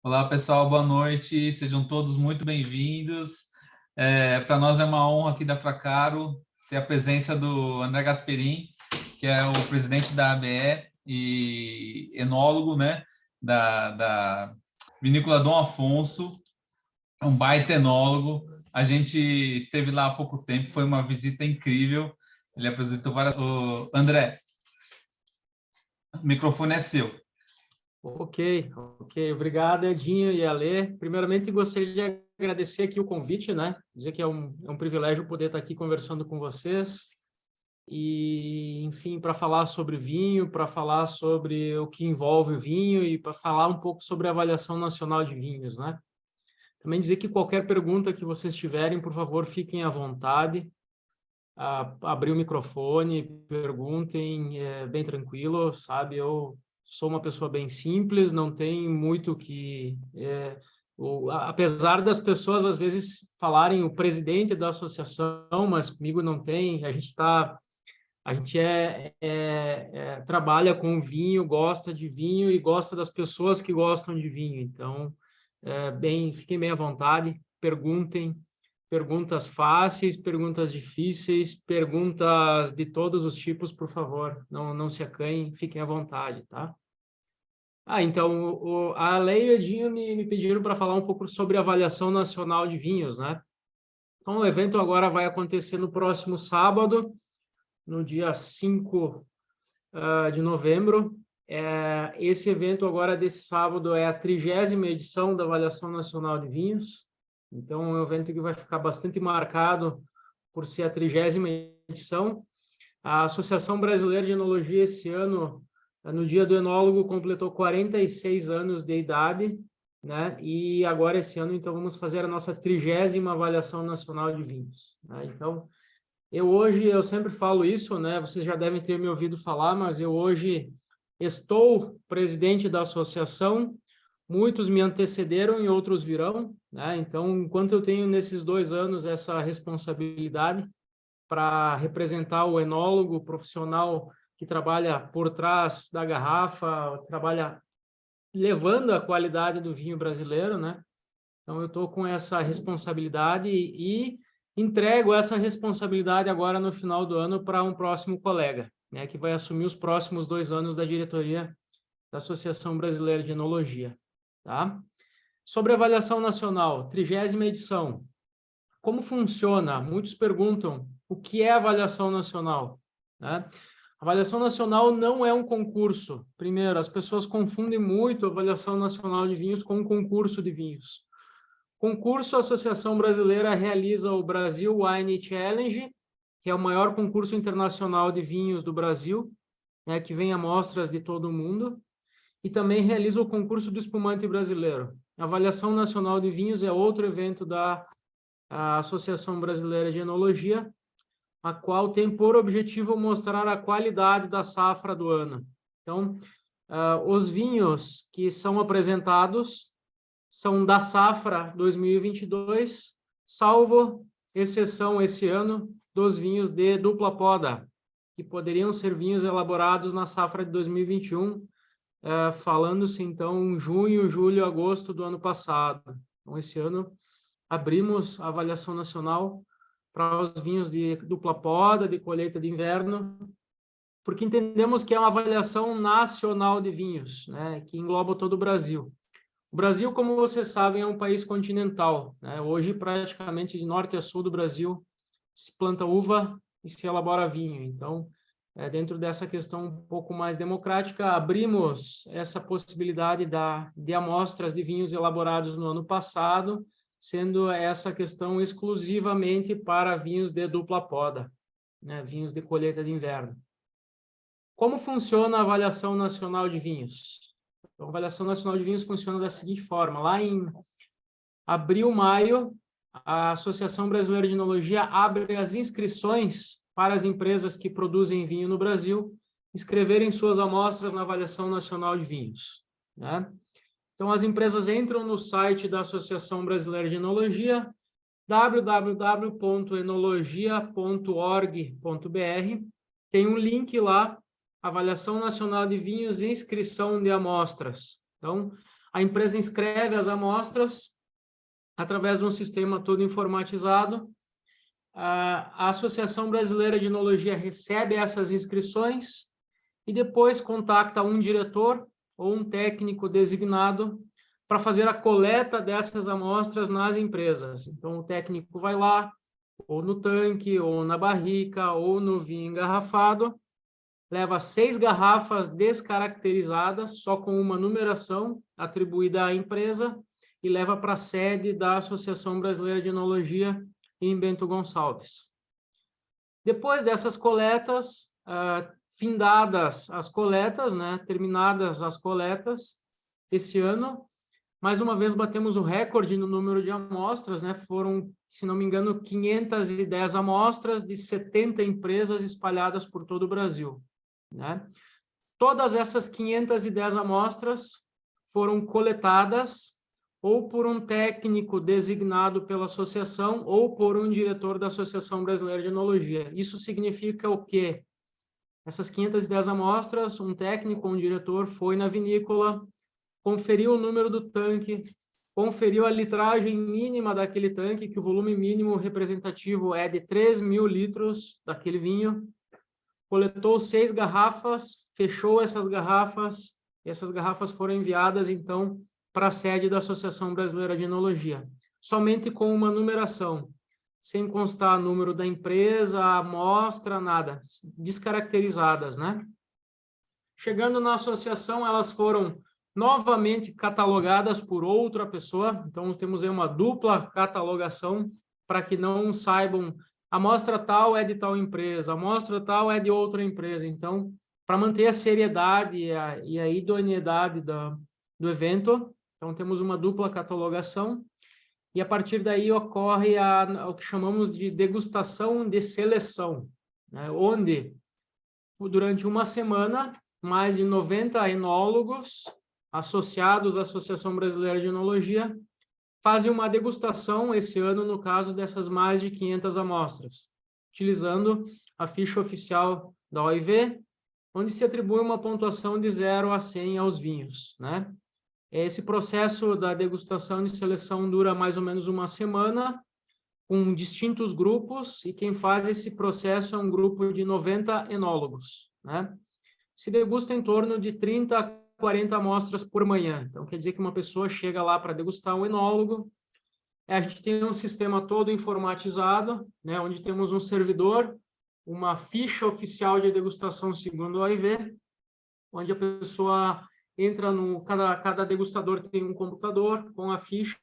Olá, pessoal, boa noite. Sejam todos muito bem-vindos. Para nós é uma honra aqui da Fracaro ter a presença do André Gasperin, que é o presidente da ABE e enólogo, né, da Vinícola Dom Afonso, um baita enólogo. A gente esteve lá há pouco tempo, foi uma visita incrível. Ele apresentou várias... André, o microfone é seu. Ok. Obrigado, Edinho e Alê. Primeiramente, gostaria de agradecer aqui o convite, né? Dizer que é um privilégio poder estar aqui conversando com vocês. E, enfim, para falar sobre vinho, para falar sobre o que envolve o vinho e para falar um pouco sobre a avaliação nacional de vinhos, né? Também dizer que qualquer pergunta que vocês tiverem, por favor, fiquem à vontade. Abrir o microfone, perguntem, é bem tranquilo, sabe? Eu sou uma pessoa bem simples, não tem muito que... apesar das pessoas, às vezes, falarem o presidente da associação, mas comigo não tem, a gente trabalha com vinho, gosta de vinho e gosta das pessoas que gostam de vinho. Então, fiquem bem à vontade, perguntem, perguntas fáceis, perguntas difíceis, perguntas de todos os tipos, por favor. Não se acanhem, fiquem à vontade, tá? Então, a Lei e o Edinho me pediram para falar um pouco sobre a avaliação nacional de vinhos, né? Então, o evento agora vai acontecer no próximo sábado, no dia 5 de novembro. Esse evento agora, desse sábado, é a 30ª edição da Avaliação Nacional de Vinhos. Então, é um evento que vai ficar bastante marcado por ser a 30ª edição. A Associação Brasileira de Enologia, esse ano, no Dia do Enólogo, completou 46 anos de idade, né? E agora, esse ano, então, vamos fazer a nossa 30ª Avaliação Nacional de Vinhos, né? Então, eu sempre falo isso, né? Vocês já devem ter me ouvido falar, mas eu hoje estou presidente da associação. Muitos me antecederam e outros virão, né? Então, enquanto eu tenho nesses 2 anos essa responsabilidade para representar o enólogo profissional que trabalha por trás da garrafa, trabalha levando a qualidade do vinho brasileiro, né? Então, eu estou com essa responsabilidade e entrego essa responsabilidade agora no final do ano para um próximo colega, né, que vai assumir os próximos 2 anos da diretoria da Associação Brasileira de Enologia, tá? Sobre a avaliação nacional, 30ª edição. Como funciona? Muitos perguntam o que é avaliação nacional, né? Avaliação nacional não é um concurso. Primeiro, as pessoas confundem muito a avaliação nacional de vinhos com um concurso de vinhos. Concurso, a Associação Brasileira realiza o Brasil Wine Challenge, que é o maior concurso internacional de vinhos do Brasil, né, que vem amostras de todo o mundo, e também realiza o concurso do espumante brasileiro. A Avaliação Nacional de Vinhos é outro evento da Associação Brasileira de Enologia, a qual tem por objetivo mostrar a qualidade da safra do ano. Então, os vinhos que são apresentados são da safra 2022, salvo exceção esse ano dos vinhos de dupla poda, que poderiam ser vinhos elaborados na safra de 2021, falando-se então junho, julho, agosto do ano passado. Então, esse ano abrimos a avaliação nacional para os vinhos de dupla poda, de colheita de inverno, porque entendemos que é uma avaliação nacional de vinhos, né, que engloba todo o Brasil. O Brasil, como vocês sabem, é um país continental, né? Hoje, praticamente de norte a sul do Brasil, se planta uva e se elabora vinho. Então, dentro dessa questão um pouco mais democrática, abrimos essa possibilidade de amostras de vinhos elaborados no ano passado, sendo essa questão exclusivamente para vinhos de dupla poda, né? Vinhos de colheita de inverno. Como funciona a avaliação nacional de vinhos? A Avaliação Nacional de Vinhos funciona da seguinte forma: lá em abril, maio, a Associação Brasileira de Enologia abre as inscrições para as empresas que produzem vinho no Brasil inscreverem suas amostras na Avaliação Nacional de Vinhos, né? Então, as empresas entram no site da Associação Brasileira de Enologia, www.enologia.org.br, tem um link lá, Avaliação Nacional de Vinhos e Inscrição de Amostras. Então, A empresa inscreve as amostras através de um sistema todo informatizado. A Associação Brasileira de Enologia recebe essas inscrições e depois contacta um diretor ou um técnico designado para fazer a coleta dessas amostras nas empresas. Então, o técnico vai lá, ou no tanque, ou na barrica, ou no vinho engarrafado, leva 6 garrafas descaracterizadas, só com uma numeração atribuída à empresa, e leva para a sede da Associação Brasileira de Enologia em Bento Gonçalves. Depois dessas coletas, findadas as coletas, né, terminadas as coletas, esse ano, mais uma vez batemos o recorde no número de amostras, né? Foram, se não me engano, 510 amostras de 70 empresas espalhadas por todo o Brasil, né? Todas essas 510 amostras foram coletadas ou por um técnico designado pela associação ou por um diretor da Associação Brasileira de Enologia. Isso significa o quê? Essas 510 amostras, um técnico, um diretor foi na vinícola, conferiu o número do tanque, conferiu a litragem mínima daquele tanque, que o volume mínimo representativo é de 3.000 litros daquele vinho, coletou 6 garrafas, fechou essas garrafas, e essas garrafas foram enviadas, então, para a sede da Associação Brasileira de Enologia, somente com uma numeração, sem constar número da empresa, amostra, nada, descaracterizadas, né? Chegando na associação, elas foram novamente catalogadas por outra pessoa, então temos aí uma dupla catalogação, para que não saibam, a amostra tal é de tal empresa, a amostra tal é de outra empresa, então, para manter a seriedade e a idoneidade do evento, então temos uma dupla catalogação, e a partir daí ocorre o que chamamos de degustação de seleção, né, onde, durante uma semana, mais de 90 enólogos associados à Associação Brasileira de Enologia fazem uma degustação, esse ano, no caso dessas mais de 500 amostras, utilizando a ficha oficial da OIV, onde se atribui uma pontuação de 0 a 100 aos vinhos, né? Esse processo da degustação de seleção dura mais ou menos uma semana, com distintos grupos, e quem faz esse processo é um grupo de 90 enólogos, né? Se degusta em torno de 30 a 40 amostras por manhã. Então, quer dizer que uma pessoa chega lá para degustar um enólogo, a gente tem um sistema todo informatizado, né, onde temos um servidor, uma ficha oficial de degustação segundo a OIV, onde a pessoa entra cada degustador tem um computador com a ficha,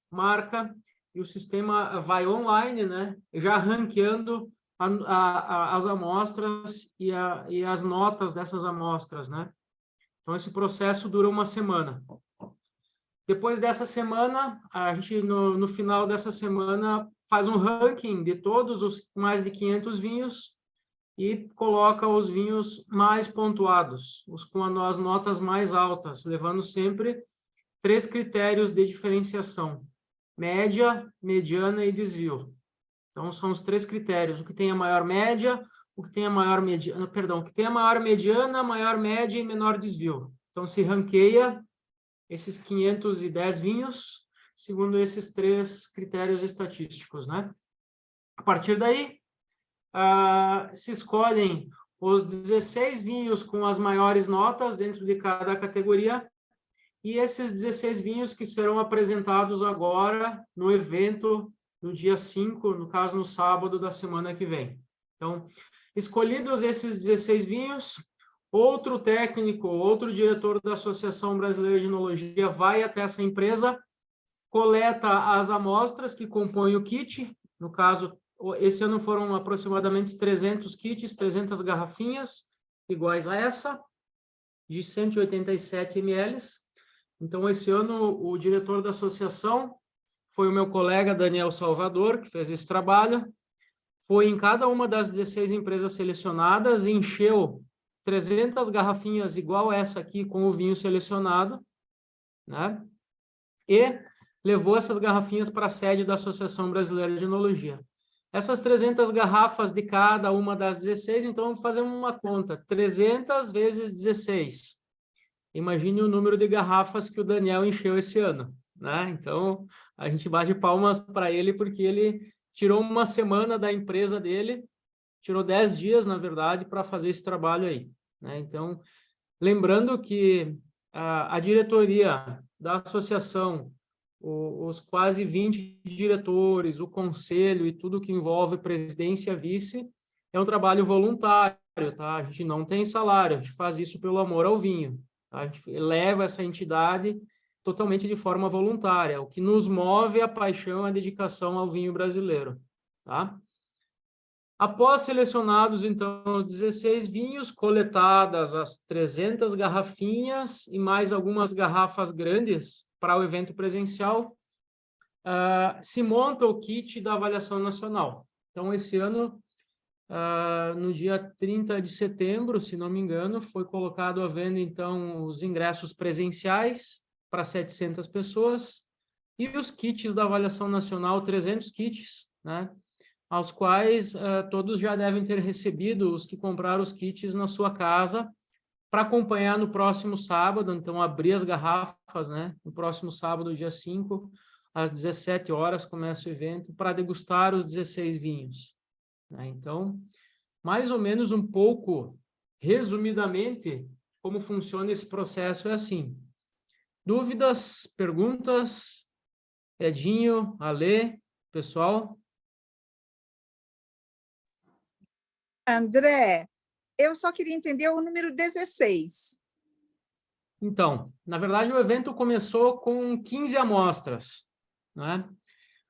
marca, e o sistema vai online, né, já ranqueando as amostras e as notas dessas amostras, né? Então, esse processo dura uma semana. Depois dessa semana, a gente, no final dessa semana, faz um ranking de todos os mais de 500 vinhos e coloca os vinhos mais pontuados, os com as notas mais altas, levando sempre 3 critérios de diferenciação: média, mediana e desvio. Então, são os 3 critérios: o que tem a maior média, o que tem a maior mediana, perdão, o que tem a maior mediana, maior média e menor desvio. Então, se ranqueia esses 510 vinhos segundo esses 3 critérios estatísticos, né? A partir daí, se escolhem os 16 vinhos com as maiores notas dentro de cada categoria, e esses 16 vinhos que serão apresentados agora no evento no dia 5, no caso, no sábado da semana que vem. Então, escolhidos esses 16 vinhos, outro técnico, outro diretor da Associação Brasileira de Enologia vai até essa empresa, coleta as amostras que compõem o kit. No caso, esse ano foram aproximadamente 300 kits, 300 garrafinhas, iguais a essa, de 187 ml. Então, esse ano, o diretor da associação foi o meu colega Daniel Salvador, que fez esse trabalho. Foi em cada uma das 16 empresas selecionadas, encheu 300 garrafinhas igual essa aqui com o vinho selecionado, né? E levou essas garrafinhas para a sede da Associação Brasileira de Enologia. Essas 300 garrafas de cada uma das 16, então vamos fazer uma conta: 300 vezes 16. imagine o número de garrafas que o Daniel encheu esse ano, né? Então, a gente bate palmas para ele, porque ele tirou uma semana da empresa dele, tirou 10 dias, na verdade, para fazer esse trabalho aí, né? Então, lembrando que a diretoria da associação, os quase 20 diretores, o conselho e tudo que envolve presidência e vice, é um trabalho voluntário, tá? A gente não tem salário, a gente faz isso pelo amor ao vinho, tá? A gente leva essa entidade totalmente de forma voluntária. O que nos move é a paixão, a dedicação ao vinho brasileiro, tá? Após selecionados, então, os 16 vinhos, coletadas as 300 garrafinhas e mais algumas garrafas grandes para o evento presencial, se monta o kit da avaliação nacional. Então, esse ano, no dia 30 de setembro, se não me engano, foi colocado à venda, então, os ingressos presenciais para 700 pessoas e os kits da avaliação nacional, 300 kits, né? Aos quais todos já devem ter recebido, os que compraram os kits na sua casa, para acompanhar no próximo sábado, então abrir as garrafas, né? No próximo sábado, dia 5, às 17 horas, começa o evento, para degustar os 16 vinhos, né? Então, mais ou menos um pouco, resumidamente, como funciona esse processo é assim. Dúvidas, perguntas? Edinho, Alê, pessoal? André, eu só queria entender o número 16. Então, na verdade, o evento começou com 15 amostras, né?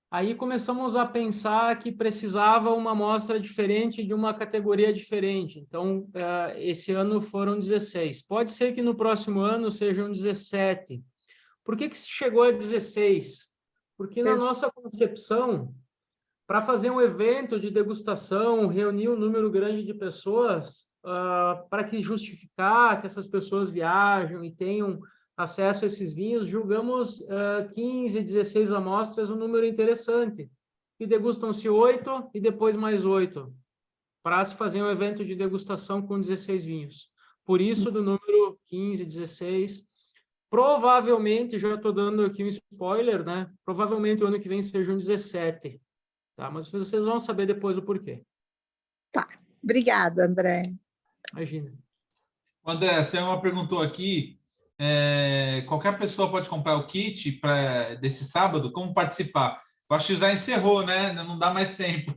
Aí começamos a pensar que precisava uma amostra diferente de uma categoria diferente. Então, esse ano foram 16. Pode ser que no próximo ano sejam 17. Por que se chegou a 16? Porque na nossa concepção, para fazer um evento de degustação, reunir um número grande de pessoas, para que justificar que essas pessoas viajam e tenham acesso a esses vinhos, julgamos 15, 16 amostras um número interessante. E degustam-se 8 e depois mais 8, para se fazer um evento de degustação com 16 vinhos. Por isso, do número 15, 16. Provavelmente, já estou dando aqui um spoiler, né? Provavelmente o ano que vem sejam 17. Tá? Mas vocês vão saber depois o porquê. Tá, obrigada, André. Imagina. André, a Selma perguntou aqui, qualquer pessoa pode comprar o kit desse sábado? Como participar? Eu acho que já encerrou, né? Não dá mais tempo.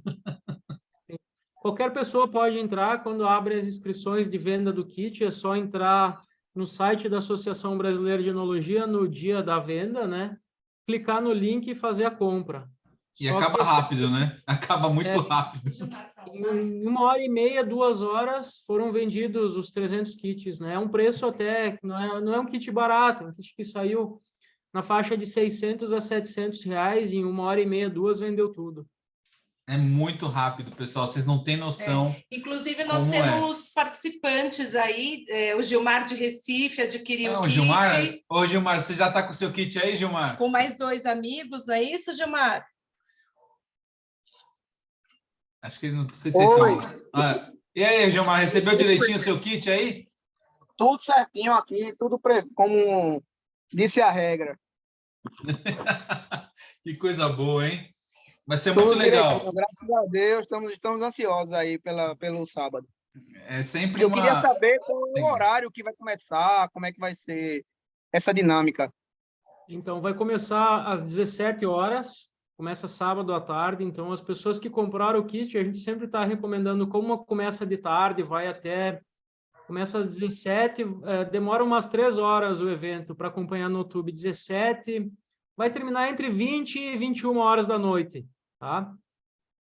Qualquer pessoa pode entrar quando abre as inscrições de venda do kit, é só entrar no site da Associação Brasileira de Enologia no dia da venda, né? Clicar no link e fazer a compra. E acaba rápido, né? Acaba muito rápido. Em 1h30, 2 horas, foram vendidos os 300 kits, né? É um preço até, não é um kit barato, é um kit que saiu na faixa de 600 a 700 reais, e em 1h30, 2 vendeu tudo. É muito rápido, pessoal, vocês não têm noção. Inclusive, nós temos participantes aí, o Gilmar de Recife adquiriu o kit. Gilmar? Ô, Gilmar, você já está com o seu kit aí, Gilmar? Com mais 2 amigos, não é isso, Gilmar? Acho que não sei se ele tá... E aí, Gilmar, recebeu direitinho o seu kit aí? Tudo certinho aqui, tudo como disse a regra. Que coisa boa, hein? Vai ser muito legal. Graças a Deus, estamos ansiosos aí pelo sábado. É sempre Eu queria saber qual é o horário que vai começar, como é que vai ser essa dinâmica. Então, vai começar às 17 horas, começa sábado à tarde, então as pessoas que compraram o kit, a gente sempre está recomendando como começa de tarde, começa às 17, demora umas 3 horas o evento para acompanhar no YouTube, 17, vai terminar entre 20 e 21 horas da noite, tá?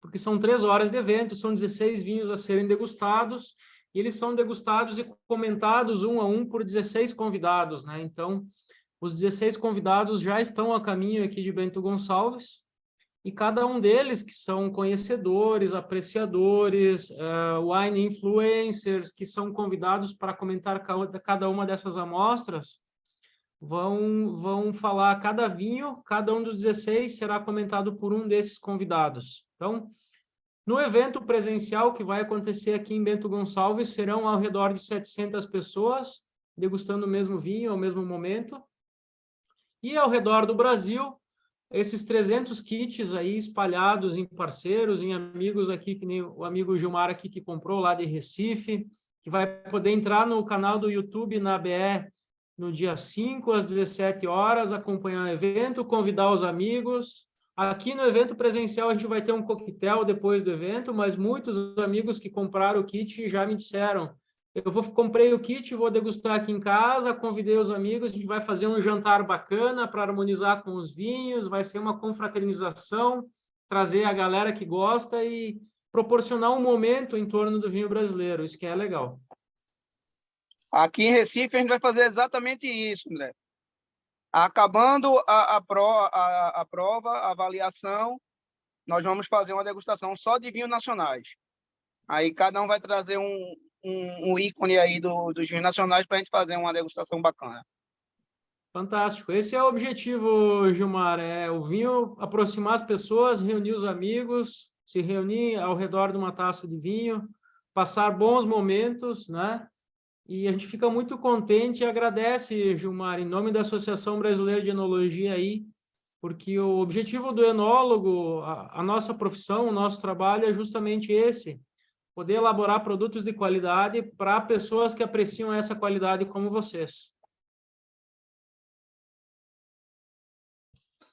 Porque são 3 horas de evento, são 16 vinhos a serem degustados, e eles são degustados e comentados um a um por 16 convidados, né? Então, os 16 convidados já estão a caminho aqui de Bento Gonçalves, e cada um deles, que são conhecedores, apreciadores, wine influencers, que são convidados para comentar cada uma dessas amostras, vão falar cada vinho, cada um dos 16 será comentado por um desses convidados. Então, no evento presencial que vai acontecer aqui em Bento Gonçalves, serão ao redor de 700 pessoas, degustando o mesmo vinho ao mesmo momento. E ao redor do Brasil, esses 300 kits aí espalhados em parceiros, em amigos aqui, que nem o amigo Gilmar aqui que comprou lá de Recife, que vai poder entrar no canal do YouTube na ABE no dia 5, às 17 horas, acompanhar o evento, convidar os amigos. Aqui no evento presencial a gente vai ter um coquetel depois do evento, mas muitos amigos que compraram o kit já me disseram: comprei o kit, vou degustar aqui em casa, convidei os amigos, a gente vai fazer um jantar bacana para harmonizar com os vinhos, vai ser uma confraternização, trazer a galera que gosta e proporcionar um momento em torno do vinho brasileiro, isso que é legal. Aqui em Recife a gente vai fazer exatamente isso, André. Acabando a prova, a avaliação, nós vamos fazer uma degustação só de vinhos nacionais. Aí cada um vai trazer um ícone aí dos vinhos nacionais para a gente fazer uma degustação bacana. Fantástico. Esse é o objetivo, Gilmar, é o vinho aproximar as pessoas, reunir os amigos, se reunir ao redor de uma taça de vinho, passar bons momentos, né? E a gente fica muito contente e agradece, Gilmar, em nome da Associação Brasileira de Enologia aí, porque o objetivo do enólogo, a nossa profissão, o nosso trabalho é justamente esse: poder elaborar produtos de qualidade para pessoas que apreciam essa qualidade como vocês.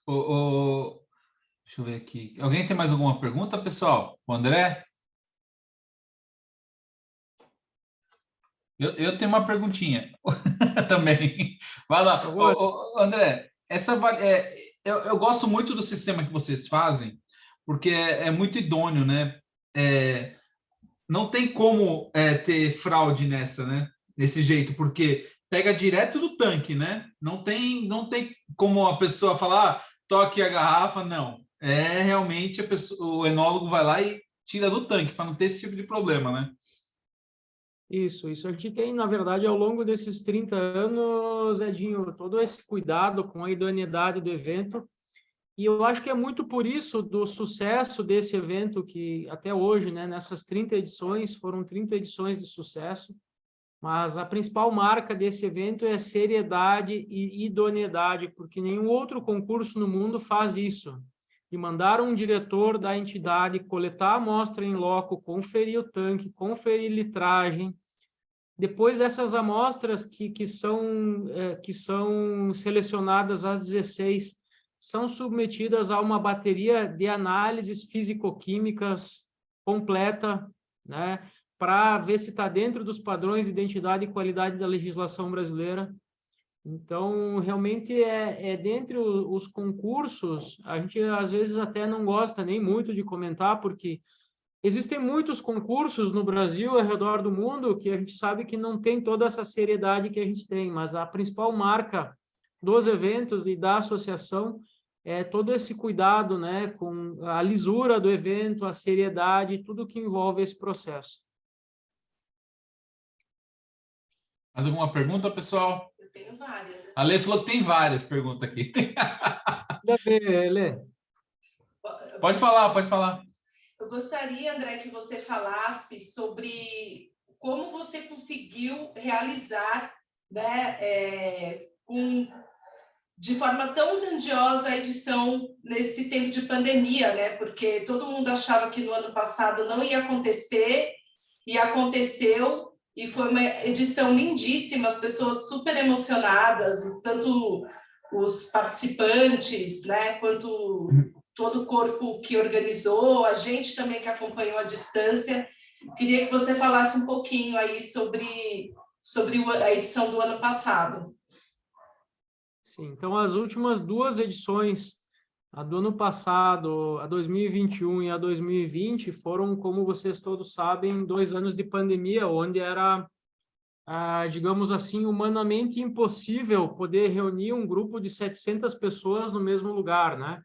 Deixa eu ver aqui. Alguém tem mais alguma pergunta, pessoal? O André? Eu tenho uma perguntinha também. Vai lá. André, eu gosto muito do sistema que vocês fazem, porque é muito idôneo, né? Não tem como ter fraude nesse jeito, porque pega direto do tanque, né? Não tem como a pessoa falar, toque a garrafa, não. Realmente o enólogo vai lá e tira do tanque, para não ter esse tipo de problema, né? Isso. A gente tem, na verdade, ao longo desses 30 anos, Edinho, todo esse cuidado com a idoneidade do evento. E eu acho que é muito por isso do sucesso desse evento, que até hoje, né, nessas 30 edições, foram 30 edições de sucesso, mas a principal marca desse evento é seriedade e idoneidade, porque nenhum outro concurso no mundo faz isso. E mandar um diretor da entidade coletar a amostra em loco, conferir o tanque, conferir litragem. Depois essas amostras que são selecionadas às 16, são submetidas a uma bateria de análises físico-químicas completa, né, para ver se está dentro dos padrões de identidade e qualidade da legislação brasileira. Então, realmente, dentre os concursos, a gente às vezes até não gosta nem muito de comentar, porque existem muitos concursos no Brasil, ao redor do mundo, que a gente sabe que não tem toda essa seriedade que a gente tem, mas a principal marca dos eventos e da associação é todo esse cuidado, né, com a lisura do evento, a seriedade, tudo que envolve esse processo. Mais alguma pergunta, pessoal? Eu tenho várias. A Lê falou que tem várias perguntas aqui. Lê. Pode falar. Eu gostaria, André, que você falasse sobre como você conseguiu realizar, né, de forma tão grandiosa a edição nesse tempo de pandemia, né? Porque todo mundo achava que no ano passado não ia acontecer, e aconteceu, e foi uma edição lindíssima, as pessoas super emocionadas, tanto os participantes, né, quanto todo o corpo que organizou, a gente também que acompanhou à distância. Queria que você falasse um pouquinho aí sobre a edição do ano passado. Sim, então as últimas duas edições, a do ano passado, a 2021 e a 2020, foram, como vocês todos sabem, 2 anos de pandemia, onde era, digamos assim, humanamente impossível poder reunir um grupo de 700 pessoas no mesmo lugar, né?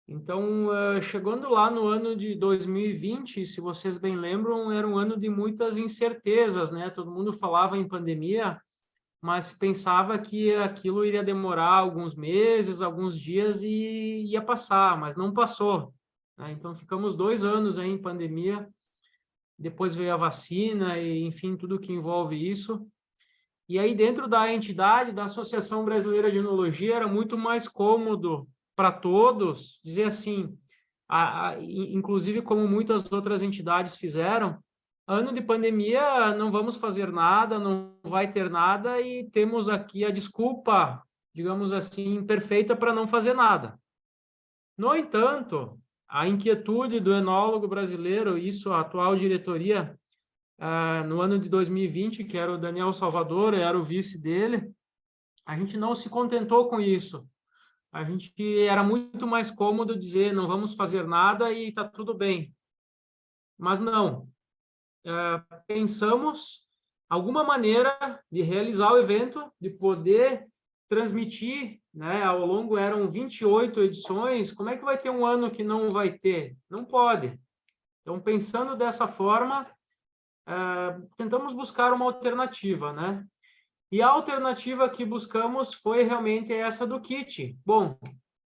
Então, chegando lá no ano de 2020, se vocês bem lembram, era um ano de muitas incertezas, né? Todo mundo falava em pandemia, mas pensava que aquilo iria demorar alguns meses, alguns dias e ia passar, mas não passou, né? Então, ficamos 2 anos aí em pandemia, depois veio a vacina e, enfim, tudo que envolve isso. E aí, dentro da entidade, da Associação Brasileira de Enologia, era muito mais cômodo para todos dizer assim, inclusive como muitas outras entidades fizeram, ano de pandemia, não vamos fazer nada, não vai ter nada, e temos aqui a desculpa, digamos assim, perfeita para não fazer nada. No entanto, a inquietude do enólogo brasileiro, isso a atual diretoria, no ano de 2020, que era o Daniel Salvador, era o vice dele, a gente não se contentou com isso. A gente era muito mais cômodo dizer não vamos fazer nada e está tudo bem. Mas não. Pensamos alguma maneira de realizar o evento, de poder transmitir, né? Ao longo eram 28 edições, como é que vai ter um ano que não vai ter? Não pode. Então, pensando dessa forma, tentamos buscar uma alternativa, né? E a alternativa que buscamos foi realmente essa do kit. Bom,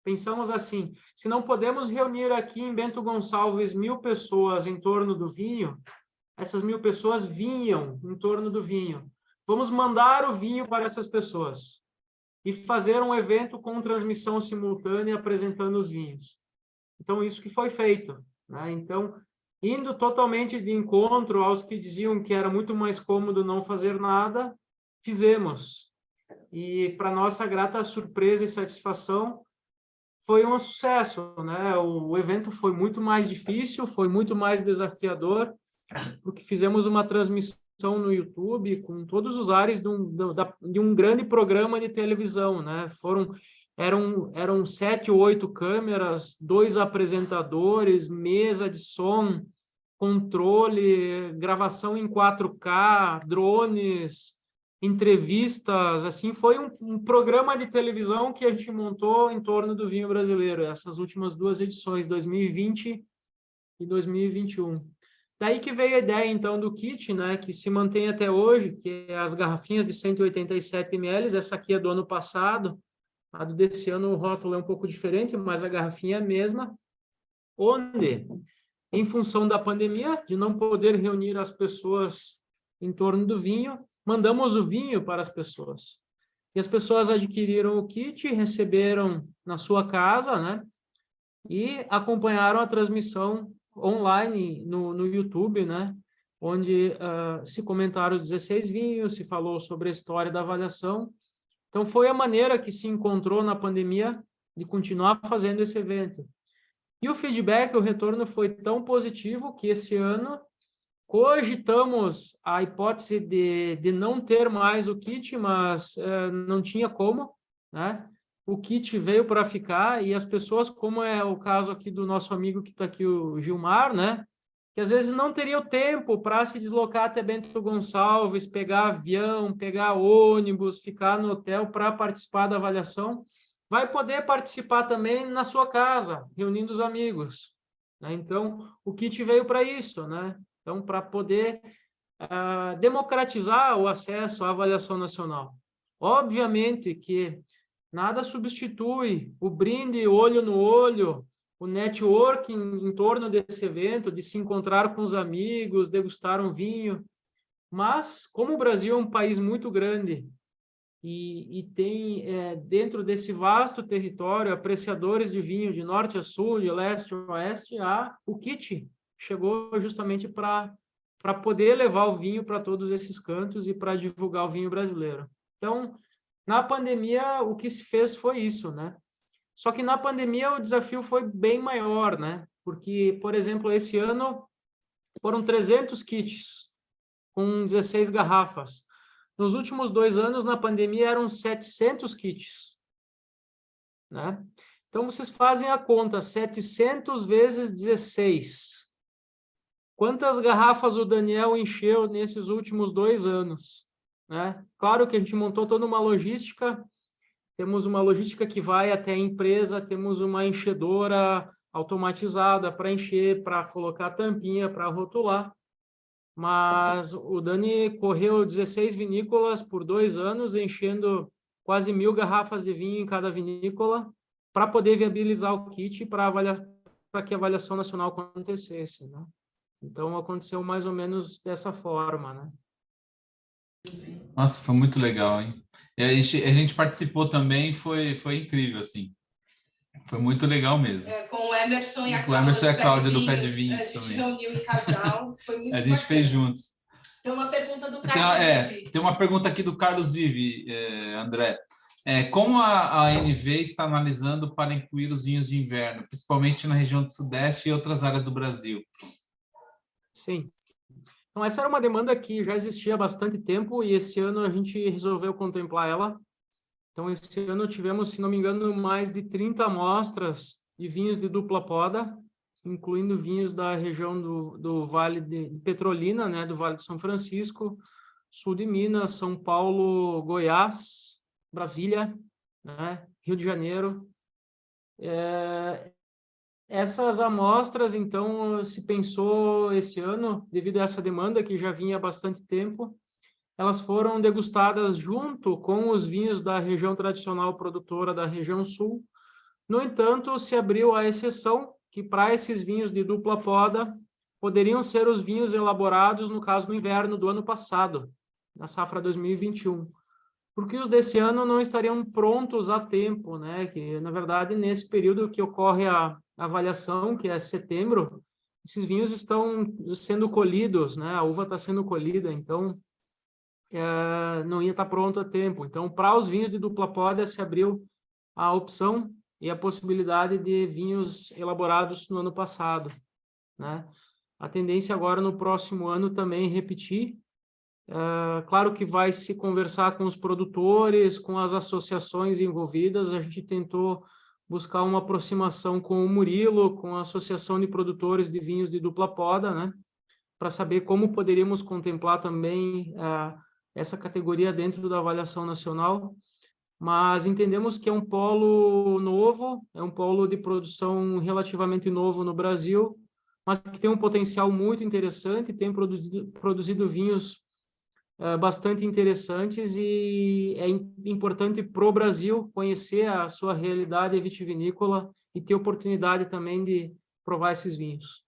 pensamos assim, se não podemos reunir aqui em Bento Gonçalves 1.000 pessoas em torno do vinho, essas 1.000 pessoas vinham em torno do vinho. Vamos mandar o vinho para essas pessoas e fazer um evento com transmissão simultânea apresentando os vinhos. Então, isso que foi feito, né? Então, indo totalmente de encontro aos que diziam que era muito mais cômodo não fazer nada, fizemos. E, para nossa grata surpresa e satisfação, foi um sucesso, né? O evento foi muito mais difícil, foi muito mais desafiador, porque fizemos uma transmissão no YouTube com todos os ares de um grande programa de televisão, né? Eram 7 ou 8 câmeras, 2 apresentadores, mesa de som, controle, gravação em 4K, drones, entrevistas, assim, foi um programa de televisão que a gente montou em torno do vinho brasileiro, essas últimas 2 edições, 2020 e 2021. Daí que veio a ideia, então, do kit, né, que se mantém até hoje, que é as garrafinhas de 187 ml, essa aqui é do ano passado, a desse ano o rótulo é um pouco diferente, mas a garrafinha é a mesma, onde, em função da pandemia, de não poder reunir as pessoas em torno do vinho, mandamos o vinho para as pessoas. E as pessoas adquiriram o kit, receberam na sua casa, né, e acompanharam a transmissão online no YouTube, né, onde se comentaram os 16 vinhos, se falou sobre a história da avaliação. Então, foi a maneira que se encontrou na pandemia de continuar fazendo esse evento. E o feedback, o retorno foi tão positivo que esse ano cogitamos a hipótese de não ter mais o kit, mas não tinha como, né? O kit veio para ficar e as pessoas, como é o caso aqui do nosso amigo que está aqui, o Gilmar, né? Que às vezes não teria o tempo para se deslocar até Bento Gonçalves, pegar avião, pegar ônibus, ficar no hotel para participar da avaliação, vai poder participar também na sua casa, reunindo os amigos, né? Então, o kit veio para isso, né? Então, para poder democratizar o acesso à avaliação nacional. Obviamente que nada substitui o brinde olho no olho, o networking em torno desse evento, de se encontrar com os amigos, degustar um vinho. Mas, como o Brasil é um país muito grande e tem, dentro desse vasto território, apreciadores de vinho de norte a sul, de leste a oeste, o kit chegou justamente para poder levar o vinho para todos esses cantos e para divulgar o vinho brasileiro. Então, na pandemia, o que se fez foi isso, né? Só que na pandemia o desafio foi bem maior, né? Porque, por exemplo, esse ano foram 300 kits com 16 garrafas. Nos últimos 2 anos, na pandemia, eram 700 kits, né? Então, vocês fazem a conta, 700 vezes 16. Quantas garrafas o Daniel encheu nesses últimos 2 anos, né? Claro que a gente montou toda uma logística, temos uma logística que vai até a empresa, temos uma enchedora automatizada para encher, para colocar tampinha, para rotular. Mas o Dani correu 16 vinícolas por 2 anos, enchendo quase 1.000 garrafas de vinho em cada vinícola, para poder viabilizar o kit para que a avaliação nacional acontecesse, né? Então, aconteceu mais ou menos dessa forma, né? Nossa, foi muito legal, hein? E a gente participou também, foi incrível, assim. Foi muito legal mesmo. Com o Emerson e a Com o Emerson e a Cláudia do Pé de A Vinhos gente também. reuniu em casal, foi muito A gente fez juntos. Tem uma pergunta do Carlos Vive. Tem uma pergunta aqui do Carlos Vive, André. Como a NV está analisando para incluir os vinhos de inverno, principalmente na região do Sudeste e outras áreas do Brasil? Sim. Então, essa era uma demanda que já existia há bastante tempo e esse ano a gente resolveu contemplar ela. Então, esse ano tivemos, se não me engano, mais de 30 amostras de vinhos de dupla poda, incluindo vinhos da região do Vale de Petrolina, né, do Vale de São Francisco, sul de Minas, São Paulo, Goiás, Brasília, né, Rio de Janeiro. Essas amostras, então, se pensou esse ano, devido a essa demanda que já vinha há bastante tempo, elas foram degustadas junto com os vinhos da região tradicional produtora da região sul. No entanto, se abriu a exceção que para esses vinhos de dupla poda poderiam ser os vinhos elaborados, no caso, no inverno do ano passado, na safra 2021. Porque os desse ano não estariam prontos a tempo, né? Que, na verdade, nesse período que ocorre a avaliação, que é setembro, esses vinhos estão sendo colhidos, né? A uva está sendo colhida, então não ia estar pronto a tempo. Então, para os vinhos de dupla poda, se abriu a opção e a possibilidade de vinhos elaborados no ano passado, né? A tendência agora, no próximo ano, também repetir. Claro que vai se conversar com os produtores, com as associações envolvidas. A gente tentou buscar uma aproximação com o Murilo, com a Associação de Produtores de Vinhos de Dupla Poda, né? Para saber como poderíamos contemplar também essa categoria dentro da avaliação nacional. Mas entendemos que é um polo novo, é um polo de produção relativamente novo no Brasil, mas que tem um potencial muito interessante, tem produzido vinhos bastante interessantes e é importante para o Brasil conhecer a sua realidade vitivinícola e ter oportunidade também de provar esses vinhos.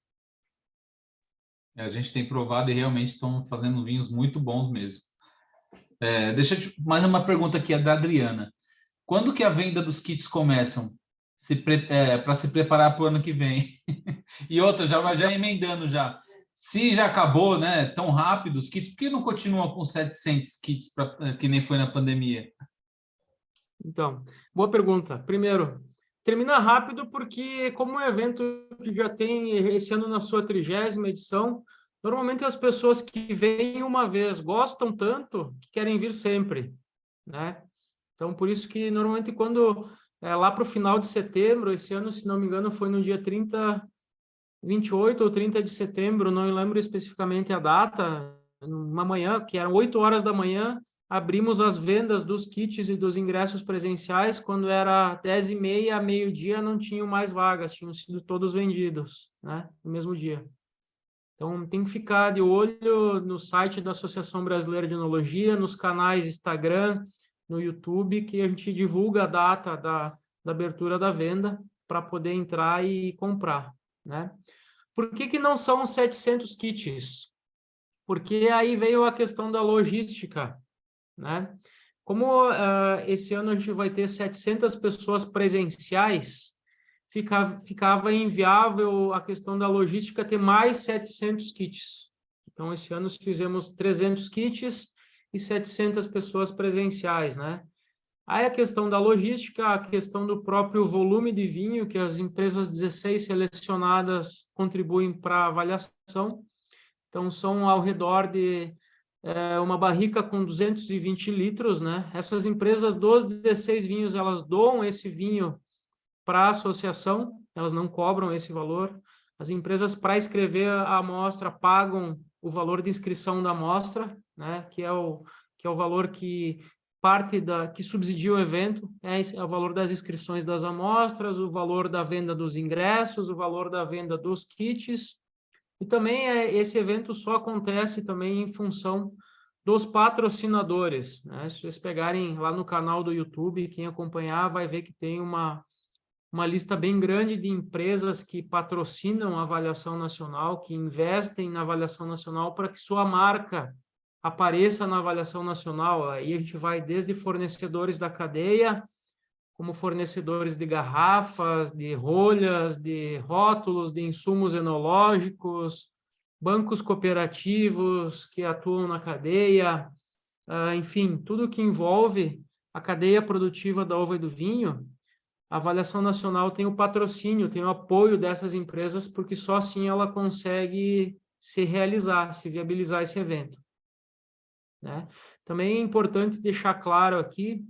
A gente tem provado e realmente estão fazendo vinhos muito bons mesmo. Mais uma pergunta aqui, é da Adriana. Quando que a venda dos kits começam para se preparar para o ano que vem? E outra, já emendando já. Se já acabou, né, tão rápido os kits, por que não continua com 700 kits, que nem foi na pandemia? Então, boa pergunta. Primeiro, termina rápido porque, como é um evento que já tem esse ano na sua 30ª edição, normalmente as pessoas que vêm uma vez gostam tanto que querem vir sempre, né? Então, por isso que normalmente quando lá para o final de setembro, esse ano, se não me engano, foi no dia 28 ou 30 de setembro, não lembro especificamente a data, uma manhã, que eram 8 horas da manhã, abrimos as vendas dos kits e dos ingressos presenciais, quando era 10h30, meio-dia, não tinham mais vagas, tinham sido todos vendidos, né, no mesmo dia. Então, tem que ficar de olho no site da Associação Brasileira de Enologia, nos canais Instagram, no YouTube, que a gente divulga a data da abertura da venda para poder entrar e comprar, né? Por que não são 700 kits? Porque aí veio a questão da logística, né? Como esse ano a gente vai ter 700 pessoas presenciais, ficava inviável a questão da logística ter mais 700 kits. Então, esse ano fizemos 300 kits e 700 pessoas presenciais, né? Aí a questão da logística, a questão do próprio volume de vinho, que as empresas 16 selecionadas contribuem para a avaliação. Então, são ao redor de uma barrica com 220 litros, né? Essas empresas dos 16 vinhos, elas doam esse vinho para a associação, elas não cobram esse valor. As empresas, para escrever a amostra, pagam o valor de inscrição da amostra, né? Que é o valor que que subsidia o evento, é o valor das inscrições das amostras, o valor da venda dos ingressos, o valor da venda dos kits. E também esse evento só acontece também em função dos patrocinadores, né? Se vocês pegarem lá no canal do YouTube, quem acompanhar vai ver que tem uma lista bem grande de empresas que patrocinam a avaliação nacional, que investem na avaliação nacional para que sua marca apareça na avaliação nacional. Aí a gente vai desde fornecedores da cadeia, como fornecedores de garrafas, de rolhas, de rótulos, de insumos enológicos, bancos cooperativos que atuam na cadeia, enfim, tudo que envolve a cadeia produtiva da uva e do vinho. A avaliação nacional tem o patrocínio, tem o apoio dessas empresas, porque só assim ela consegue se realizar, se viabilizar esse evento, né? Também é importante deixar claro aqui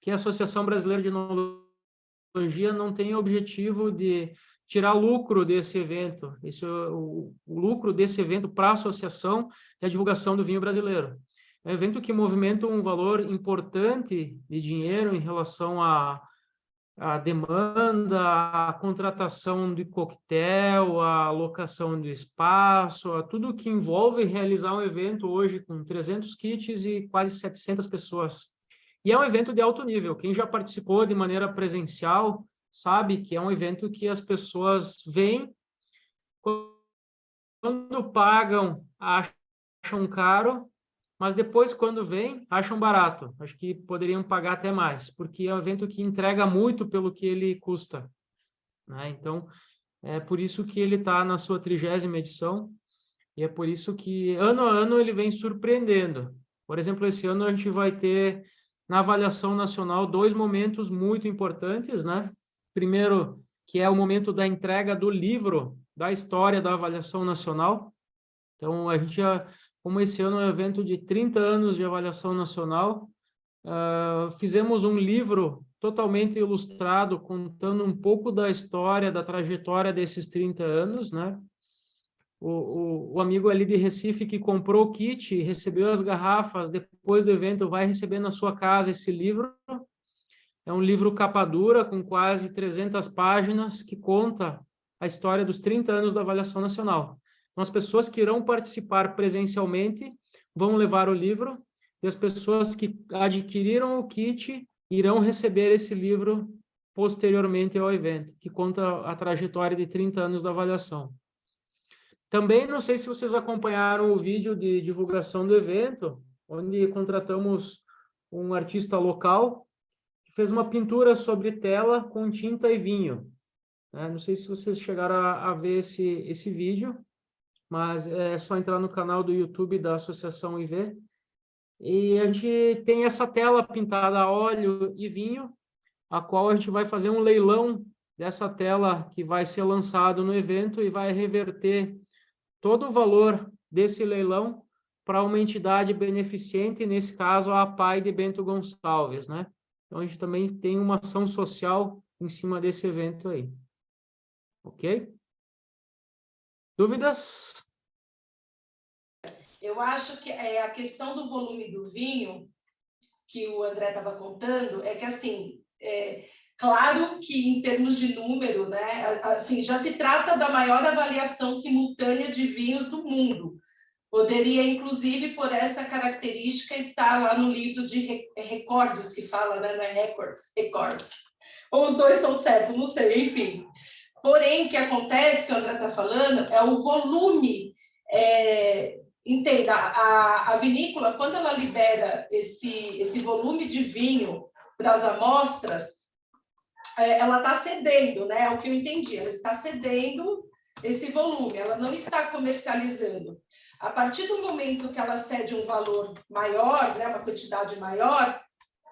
que a Associação Brasileira de Enologia não tem o objetivo de tirar lucro desse evento. O lucro desse evento para a associação é a divulgação do vinho brasileiro. É um evento que movimenta um valor importante de dinheiro em relação à demanda, à contratação de coquetel, à locação de espaço, a tudo que envolve realizar um evento hoje com 300 kits e quase 700 pessoas. E é um evento de alto nível. Quem já participou de maneira presencial sabe que é um evento que as pessoas vêm, quando pagam, acham caro, mas depois, quando vêm, acham barato. Acho que poderiam pagar até mais, porque é um evento que entrega muito pelo que ele custa, né? Então, é por isso que ele está na sua 30ª edição, e é por isso que, ano a ano, ele vem surpreendendo. Por exemplo, esse ano a gente vai ter, na avaliação nacional, 2 momentos muito importantes, né? Primeiro, que é o momento da entrega do livro da história da avaliação nacional. Então, a gente como esse ano é um evento de 30 anos de avaliação nacional, fizemos um livro totalmente ilustrado, contando um pouco da história, da trajetória desses 30 anos, né? O amigo ali de Recife que comprou o kit, recebeu as garrafas, depois do evento vai receber na sua casa esse livro. É um livro capa dura, com quase 300 páginas, que conta a história dos 30 anos da avaliação nacional. Então, as pessoas que irão participar presencialmente vão levar o livro, e as pessoas que adquiriram o kit irão receber esse livro posteriormente ao evento, que conta a trajetória de 30 anos da avaliação. Também, não sei se vocês acompanharam o vídeo de divulgação do evento, onde contratamos um artista local, que fez uma pintura sobre tela com tinta e vinho, né? Não sei se vocês chegaram a ver esse vídeo, mas é só entrar no canal do YouTube da Associação IV. E a gente tem essa tela pintada a óleo e vinho, a qual a gente vai fazer um leilão dessa tela que vai ser lançado no evento e vai reverter todo o valor desse leilão para uma entidade beneficente, nesse caso a APAI de Bento Gonçalves, né? Então a gente também tem uma ação social em cima desse evento aí. Ok? Dúvidas? Eu acho que a questão do volume do vinho, que o André estava contando, é que, assim, claro que em termos de número, né, assim, já se trata da maior avaliação simultânea de vinhos do mundo. Poderia, inclusive, por essa característica, estar lá no livro de recordes, que fala, né, não é records. Ou os dois estão certos, não sei, enfim. Porém, o que acontece, que o André está falando, é o volume. Entenda, a vinícola, quando ela libera esse volume de vinho para as amostras, ela está cedendo, né? É o que eu entendi, ela está cedendo esse volume, ela não está comercializando. A partir do momento que ela cede um valor maior, né, uma quantidade maior,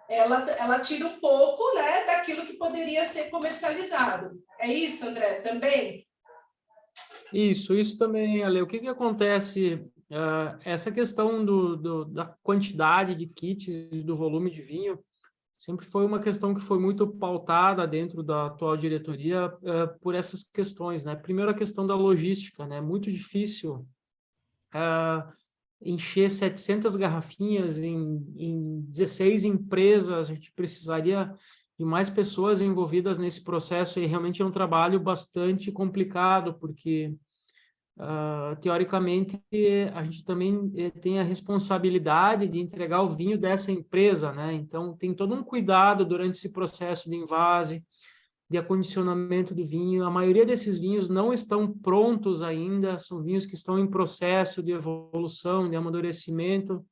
ela tira um pouco, né, daquilo que poderia ser comercializado. É isso, André, também? Isso também, Ale. O que acontece? Essa questão da quantidade de kits e do volume de vinho sempre foi uma questão que foi muito pautada dentro da atual diretoria por essas questões, né? Primeiro, a questão da logística, né? Muito difícil encher 700 garrafinhas em 16 empresas. A gente precisaria de mais pessoas envolvidas nesse processo, e realmente é um trabalho bastante complicado, porque teoricamente a gente também tem a responsabilidade de entregar o vinho dessa empresa, né? Então tem todo um cuidado durante esse processo de envase, de acondicionamento do vinho. A maioria desses vinhos não estão prontos ainda, são vinhos que estão em processo de evolução, de amadurecimento.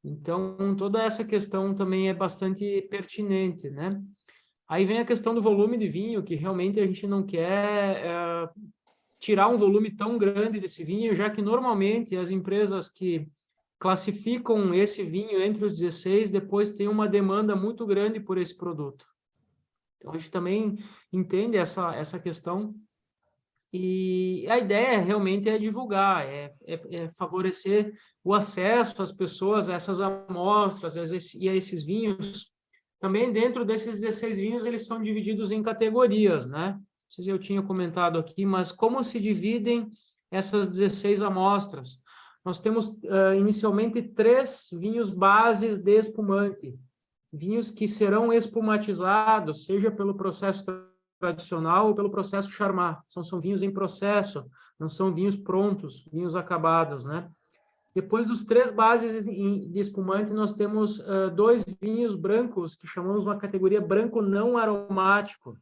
Então, toda essa questão também é bastante pertinente, né? Aí vem a questão do volume de vinho, que realmente a gente não quer tirar um volume tão grande desse vinho, já que normalmente as empresas que classificam esse vinho entre os 16, depois tem uma demanda muito grande por esse produto. Então, a gente também entende essa questão. E a ideia realmente é divulgar, é favorecer o acesso às pessoas, a essas amostras e a esses vinhos. Também dentro desses 16 vinhos, eles são divididos em categorias, né? Não sei se eu tinha comentado aqui, mas como se dividem essas 16 amostras? Nós temos, inicialmente, 3 vinhos bases de espumante. Vinhos que serão espumatizados, seja pelo processo tradicional ou pelo processo Charmat. São vinhos em processo, não são vinhos prontos, vinhos acabados, né? Depois dos 3 bases de espumante, nós temos 2 vinhos brancos, que chamamos uma categoria branco não aromático,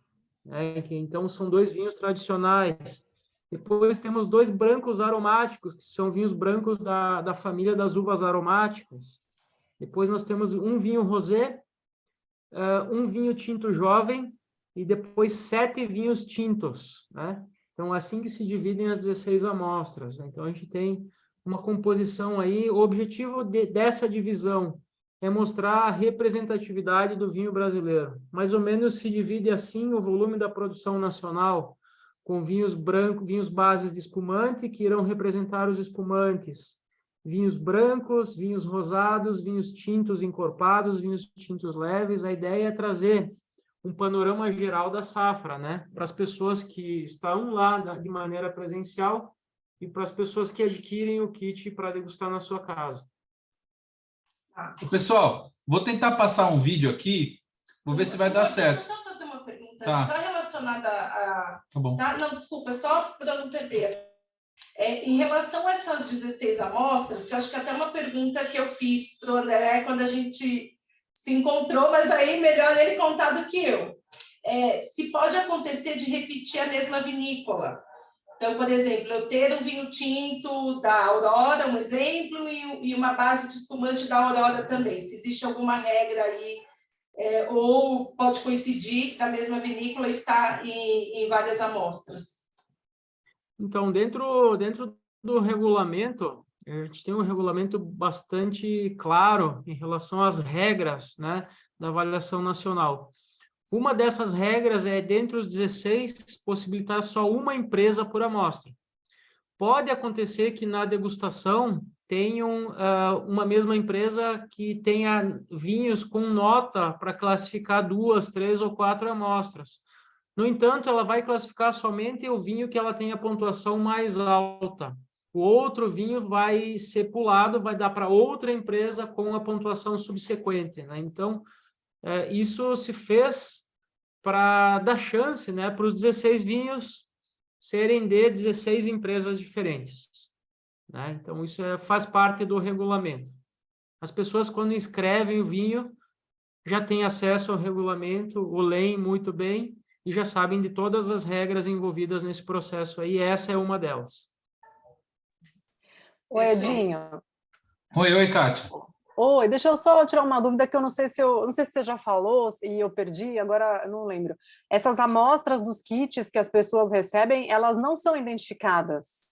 né? Que, então, são 2 vinhos tradicionais. Depois temos 2 brancos aromáticos, que são vinhos brancos da família das uvas aromáticas. Depois nós temos um vinho rosé, um vinho tinto jovem e depois 7 vinhos tintos, né? Então, assim que se dividem as 16 amostras, né? Então, a gente tem uma composição aí. O objetivo dessa divisão é mostrar a representatividade do vinho brasileiro. Mais ou menos se divide assim o volume da produção nacional, com vinhos brancos, vinhos bases de espumante, que irão representar os espumantes, vinhos brancos, vinhos rosados, vinhos tintos encorpados, vinhos tintos leves. A ideia é trazer um panorama geral da safra, né? Para as pessoas que estão lá de maneira presencial e para as pessoas que adquirem o kit para degustar na sua casa. Pessoal, vou tentar passar um vídeo aqui, vou ver se vai dar certo. Deixa eu só fazer uma pergunta, Tá. só relacionada a... Tá bom. Tá? Não, desculpa, só para não perder. Em relação a essas 16 amostras, que eu acho que até uma pergunta que eu fiz para o André quando a gente se encontrou, mas aí melhor ele contar do que eu. Se pode acontecer de repetir a mesma vinícola. Então, por exemplo, eu ter um vinho tinto da Aurora, um exemplo, e uma base de espumante da Aurora também. Se existe alguma regra aí, ou pode coincidir da mesma vinícola estar em várias amostras. Então, dentro do regulamento, a gente tem um regulamento bastante claro em relação às regras, né, da avaliação nacional. Uma dessas regras é, dentre os 16, possibilitar só uma empresa por amostra. Pode acontecer que na degustação tenham uma mesma empresa que tenha vinhos com nota para classificar 2, 3 ou 4 amostras. No entanto, ela vai classificar somente o vinho que ela tem a pontuação mais alta. O outro vinho vai ser pulado, vai dar para outra empresa com a pontuação subsequente, né? Então, isso se fez para dar chance, né, para os 16 vinhos serem de 16 empresas diferentes, né? Então, isso faz parte do regulamento. As pessoas, quando inscrevem o vinho, já têm acesso ao regulamento, o leem muito bem e já sabem de todas as regras envolvidas nesse processo aí, essa é uma delas. Oi, Edinho. Oi, Kátia. Oi, deixa eu só tirar uma dúvida que eu não sei se você já falou e eu perdi, agora eu não lembro. Essas amostras dos kits que as pessoas recebem, elas não são identificadas,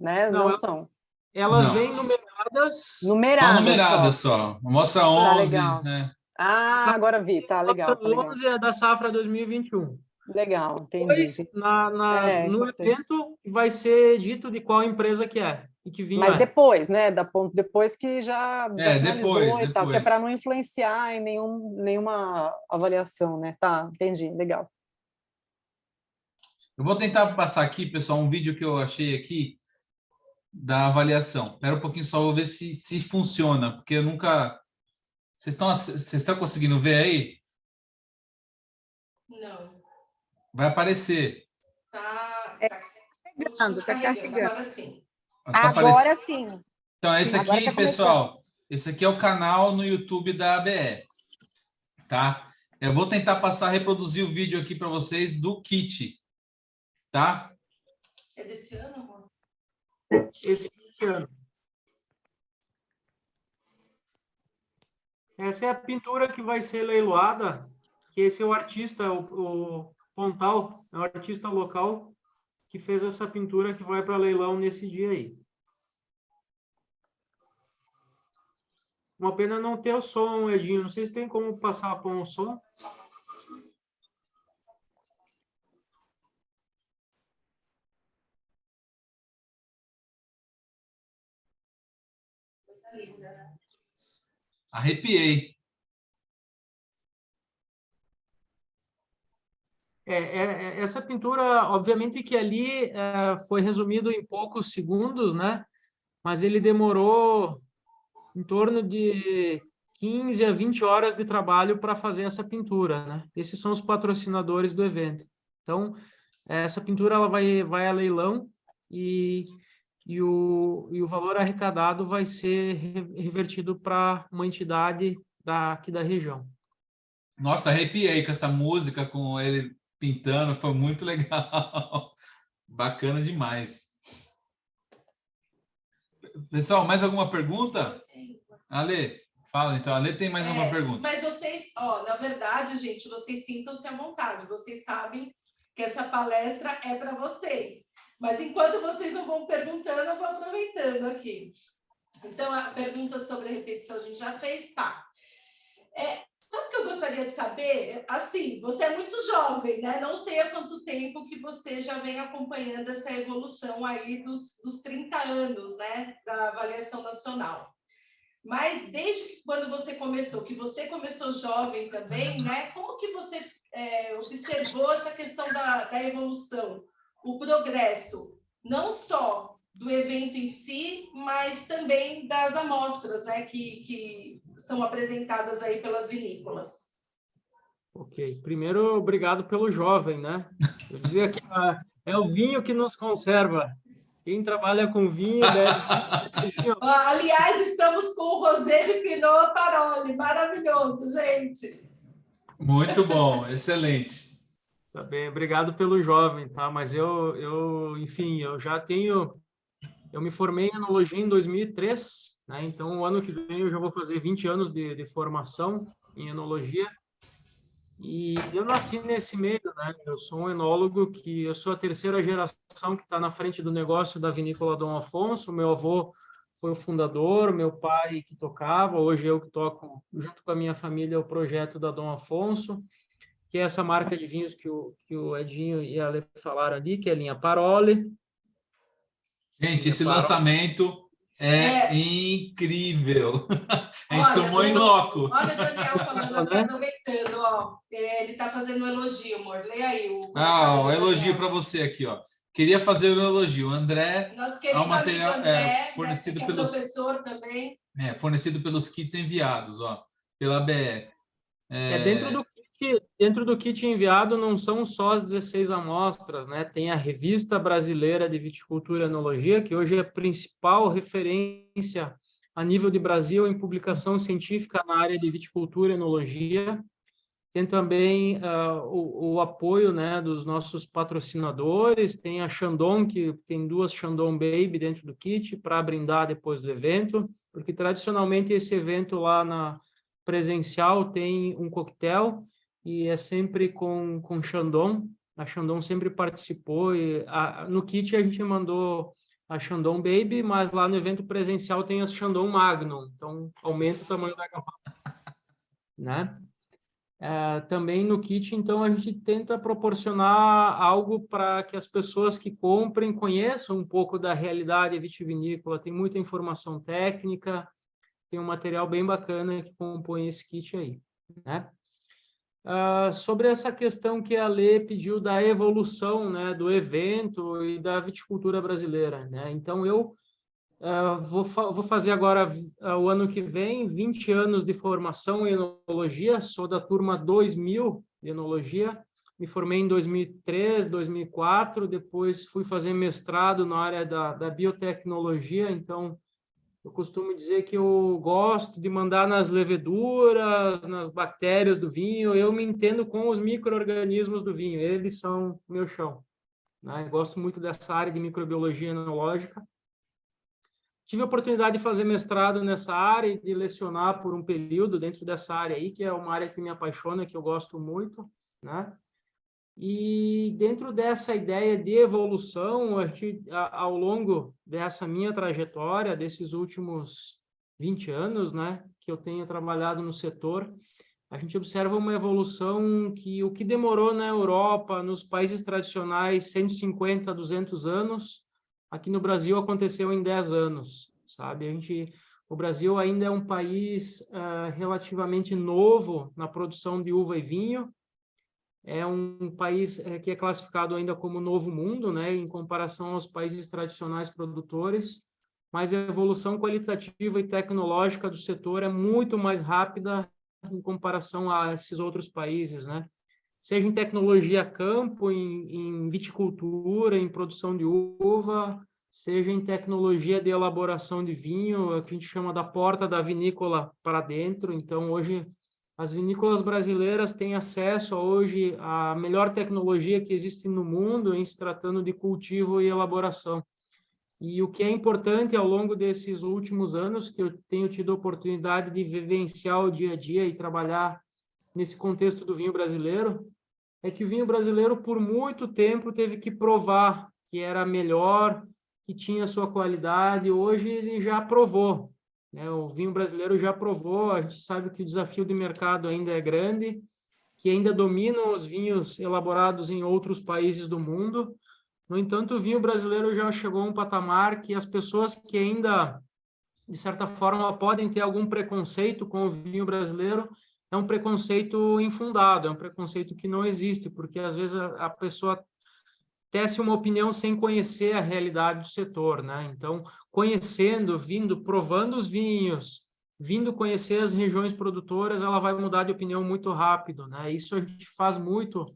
né? Não são. Elas vêm numeradas. Numeradas. Numeradas só. Mostra 11. Legal. Né? Ah, agora vi, tá legal. Tá legal. 11 é da safra 2021. Legal, entendi. Depois, no evento, vai ser dito de qual empresa que é e que vinho. Mas depois, né? Depois que já finalizou depois. Tal, que é para não influenciar em nenhuma avaliação, né? Tá, entendi, legal. Eu vou tentar passar aqui, pessoal, um vídeo que eu achei aqui da avaliação. Espera um pouquinho só, vou ver se funciona, porque eu nunca... Vocês estão conseguindo ver aí? Não. Vai aparecer. Tá carregando. Agora sim. Agora sim. Então, esse Agora aqui, tá pessoal, esse aqui é o canal no YouTube da ABE, tá? Eu vou tentar reproduzir o vídeo aqui para vocês do kit, tá? É desse ano, amor? Esse ano. Essa é a pintura que vai ser leiloada, que esse é o artista, o Pontal, é o artista local que fez essa pintura que vai para leilão nesse dia aí. Uma pena não ter o som, Edinho. Não sei se tem como passar com o som. Coisa linda, né? Arrepiei. Essa pintura, obviamente que ali foi resumido em poucos segundos, né? Mas ele demorou em torno de 15 a 20 horas de trabalho para fazer essa pintura, né? Esses são os patrocinadores do evento. Então, essa pintura ela vai a leilão e o valor arrecadado vai ser revertido para uma entidade aqui da região. Nossa, arrepiei com essa música, com ele pintando, foi muito legal. Bacana demais. Pessoal, mais alguma pergunta? Ale, fala então. Ale tem mais alguma pergunta? Mas vocês, na verdade, gente, vocês sintam-se à vontade. Vocês sabem que essa palestra é para vocês. Mas enquanto vocês não vão perguntando, eu vou aproveitando aqui. Então, a pergunta sobre a repetição a gente já fez, tá? Sabe o que eu gostaria de saber? Assim, você é muito jovem, né? Não sei há quanto tempo que você já vem acompanhando essa evolução aí dos 30 anos, né? Da avaliação nacional. Mas desde quando você começou, que você começou jovem também, né? Como que você observou essa questão da evolução, o progresso, não só do evento em si, mas também das amostras, né, que são apresentadas aí pelas vinícolas. Ok. Primeiro, obrigado pelo jovem, né? Eu dizia que é o vinho que nos conserva. Quem trabalha com vinho deve... Aliás, estamos com o Rosé de Pinot Paroli, maravilhoso, gente. Muito bom, excelente. Tá bem, obrigado pelo jovem, tá? Mas enfim, eu já tenho... Eu me formei em enologia em 2003, né? Então, o ano que vem eu já vou fazer 20 anos de formação em enologia. E eu nasci nesse meio, né? Eu sou um enólogo eu sou a terceira geração que está na frente do negócio da vinícola Dom Afonso. Meu avô foi o fundador, meu pai que tocava, hoje eu que toco, junto com a minha família, o projeto da Dom Afonso, que é essa marca de vinhos que o Edinho e a Ale falaram ali, que é a linha Paroli. Gente, esse lançamento é incrível. A gente tomou em loco. Olha o Daniel falando, aproveitando, ó. Ele está fazendo um elogio, amor. Leia aí. Um elogio para você aqui, ó. Queria fazer um elogio. O André, nosso querido material, amigo André, fornecido que é professor também. Fornecido pelos kits enviados, ó, pela BE. Dentro do kit enviado não são só as 16 amostras, né? Tem a Revista Brasileira de Viticultura e Enologia, que hoje é a principal referência a nível de Brasil em publicação científica na área de viticultura e enologia. Tem também o apoio, né, dos nossos patrocinadores, tem a Chandon, que tem 2 Chandon Baby dentro do kit para brindar depois do evento, porque tradicionalmente esse evento lá na presencial tem um coquetel e é sempre com Chandon. A Chandon sempre participou e no kit a gente mandou a Chandon Baby, mas lá no evento presencial tem as Chandon Magnum, então aumenta o tamanho da garrafa, né? Também no kit, então, a gente tenta proporcionar algo para que as pessoas que comprem conheçam um pouco da realidade vitivinícola. Tem muita informação técnica, tem um material bem bacana que compõe esse kit aí, né? Sobre essa questão que a Lê pediu da evolução, né, do evento e da viticultura brasileira, né? Então, eu vou fazer agora, o ano que vem, 20 anos de formação em enologia, sou da turma 2000 de enologia, me formei em 2003, 2004, depois fui fazer mestrado na área da biotecnologia, então eu costumo dizer que eu gosto de mandar nas leveduras, nas bactérias do vinho, eu me entendo com os micro-organismos do vinho, eles são meu chão, né? Eu gosto muito dessa área de microbiologia enológica. Tive a oportunidade de fazer mestrado nessa área e de lecionar por um período dentro dessa área aí, que é uma área que me apaixona, que eu gosto muito, né? E dentro dessa ideia de evolução, ao longo dessa minha trajetória, desses últimos 20 anos, né, que eu tenho trabalhado no setor, a gente observa uma evolução que o que demorou na Europa, nos países tradicionais, 150, 200 anos, aqui no Brasil aconteceu em 10 anos, sabe? O Brasil ainda é um país relativamente novo na produção de uva e vinho, é um país que é classificado ainda como novo mundo, né, em comparação aos países tradicionais produtores, mas a evolução qualitativa e tecnológica do setor é muito mais rápida em comparação a esses outros países, né? Seja em tecnologia campo, em viticultura, em produção de uva, seja em tecnologia de elaboração de vinho, que a gente chama da porta da vinícola para dentro. Então, hoje, as vinícolas brasileiras têm acesso hoje à melhor tecnologia que existe no mundo em se tratando de cultivo e elaboração. E o que é importante ao longo desses últimos anos, que eu tenho tido a oportunidade de vivenciar o dia a dia e trabalhar nesse contexto do vinho brasileiro, é que o vinho brasileiro, por muito tempo, teve que provar que era melhor, que tinha sua qualidade. Hoje ele já provou, né? O vinho brasileiro já provou, a gente sabe que o desafio de mercado ainda é grande, que ainda dominam os vinhos elaborados em outros países do mundo. No entanto, o vinho brasileiro já chegou a um patamar que as pessoas que ainda, de certa forma, podem ter algum preconceito com o vinho brasileiro, é um preconceito infundado, é um preconceito que não existe, porque às vezes a pessoa tece uma opinião sem conhecer a realidade do setor, né? Então, conhecendo, vindo, provando os vinhos, vindo conhecer as regiões produtoras, ela vai mudar de opinião muito rápido, né? Isso a gente faz muito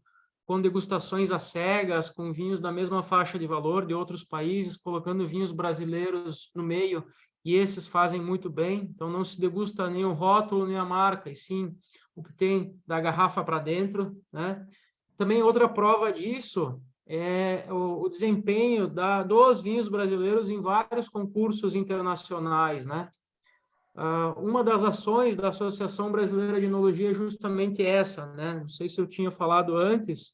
com degustações às cegas, com vinhos da mesma faixa de valor de outros países, colocando vinhos brasileiros no meio, e esses fazem muito bem. Então, não se degusta nem o rótulo, nem a marca, e sim o que tem da garrafa para dentro, né? Também outra prova disso é o desempenho dos vinhos brasileiros em vários concursos internacionais, né? Uma das ações da Associação Brasileira de Enologia é justamente essa, né? Não sei se eu tinha falado antes,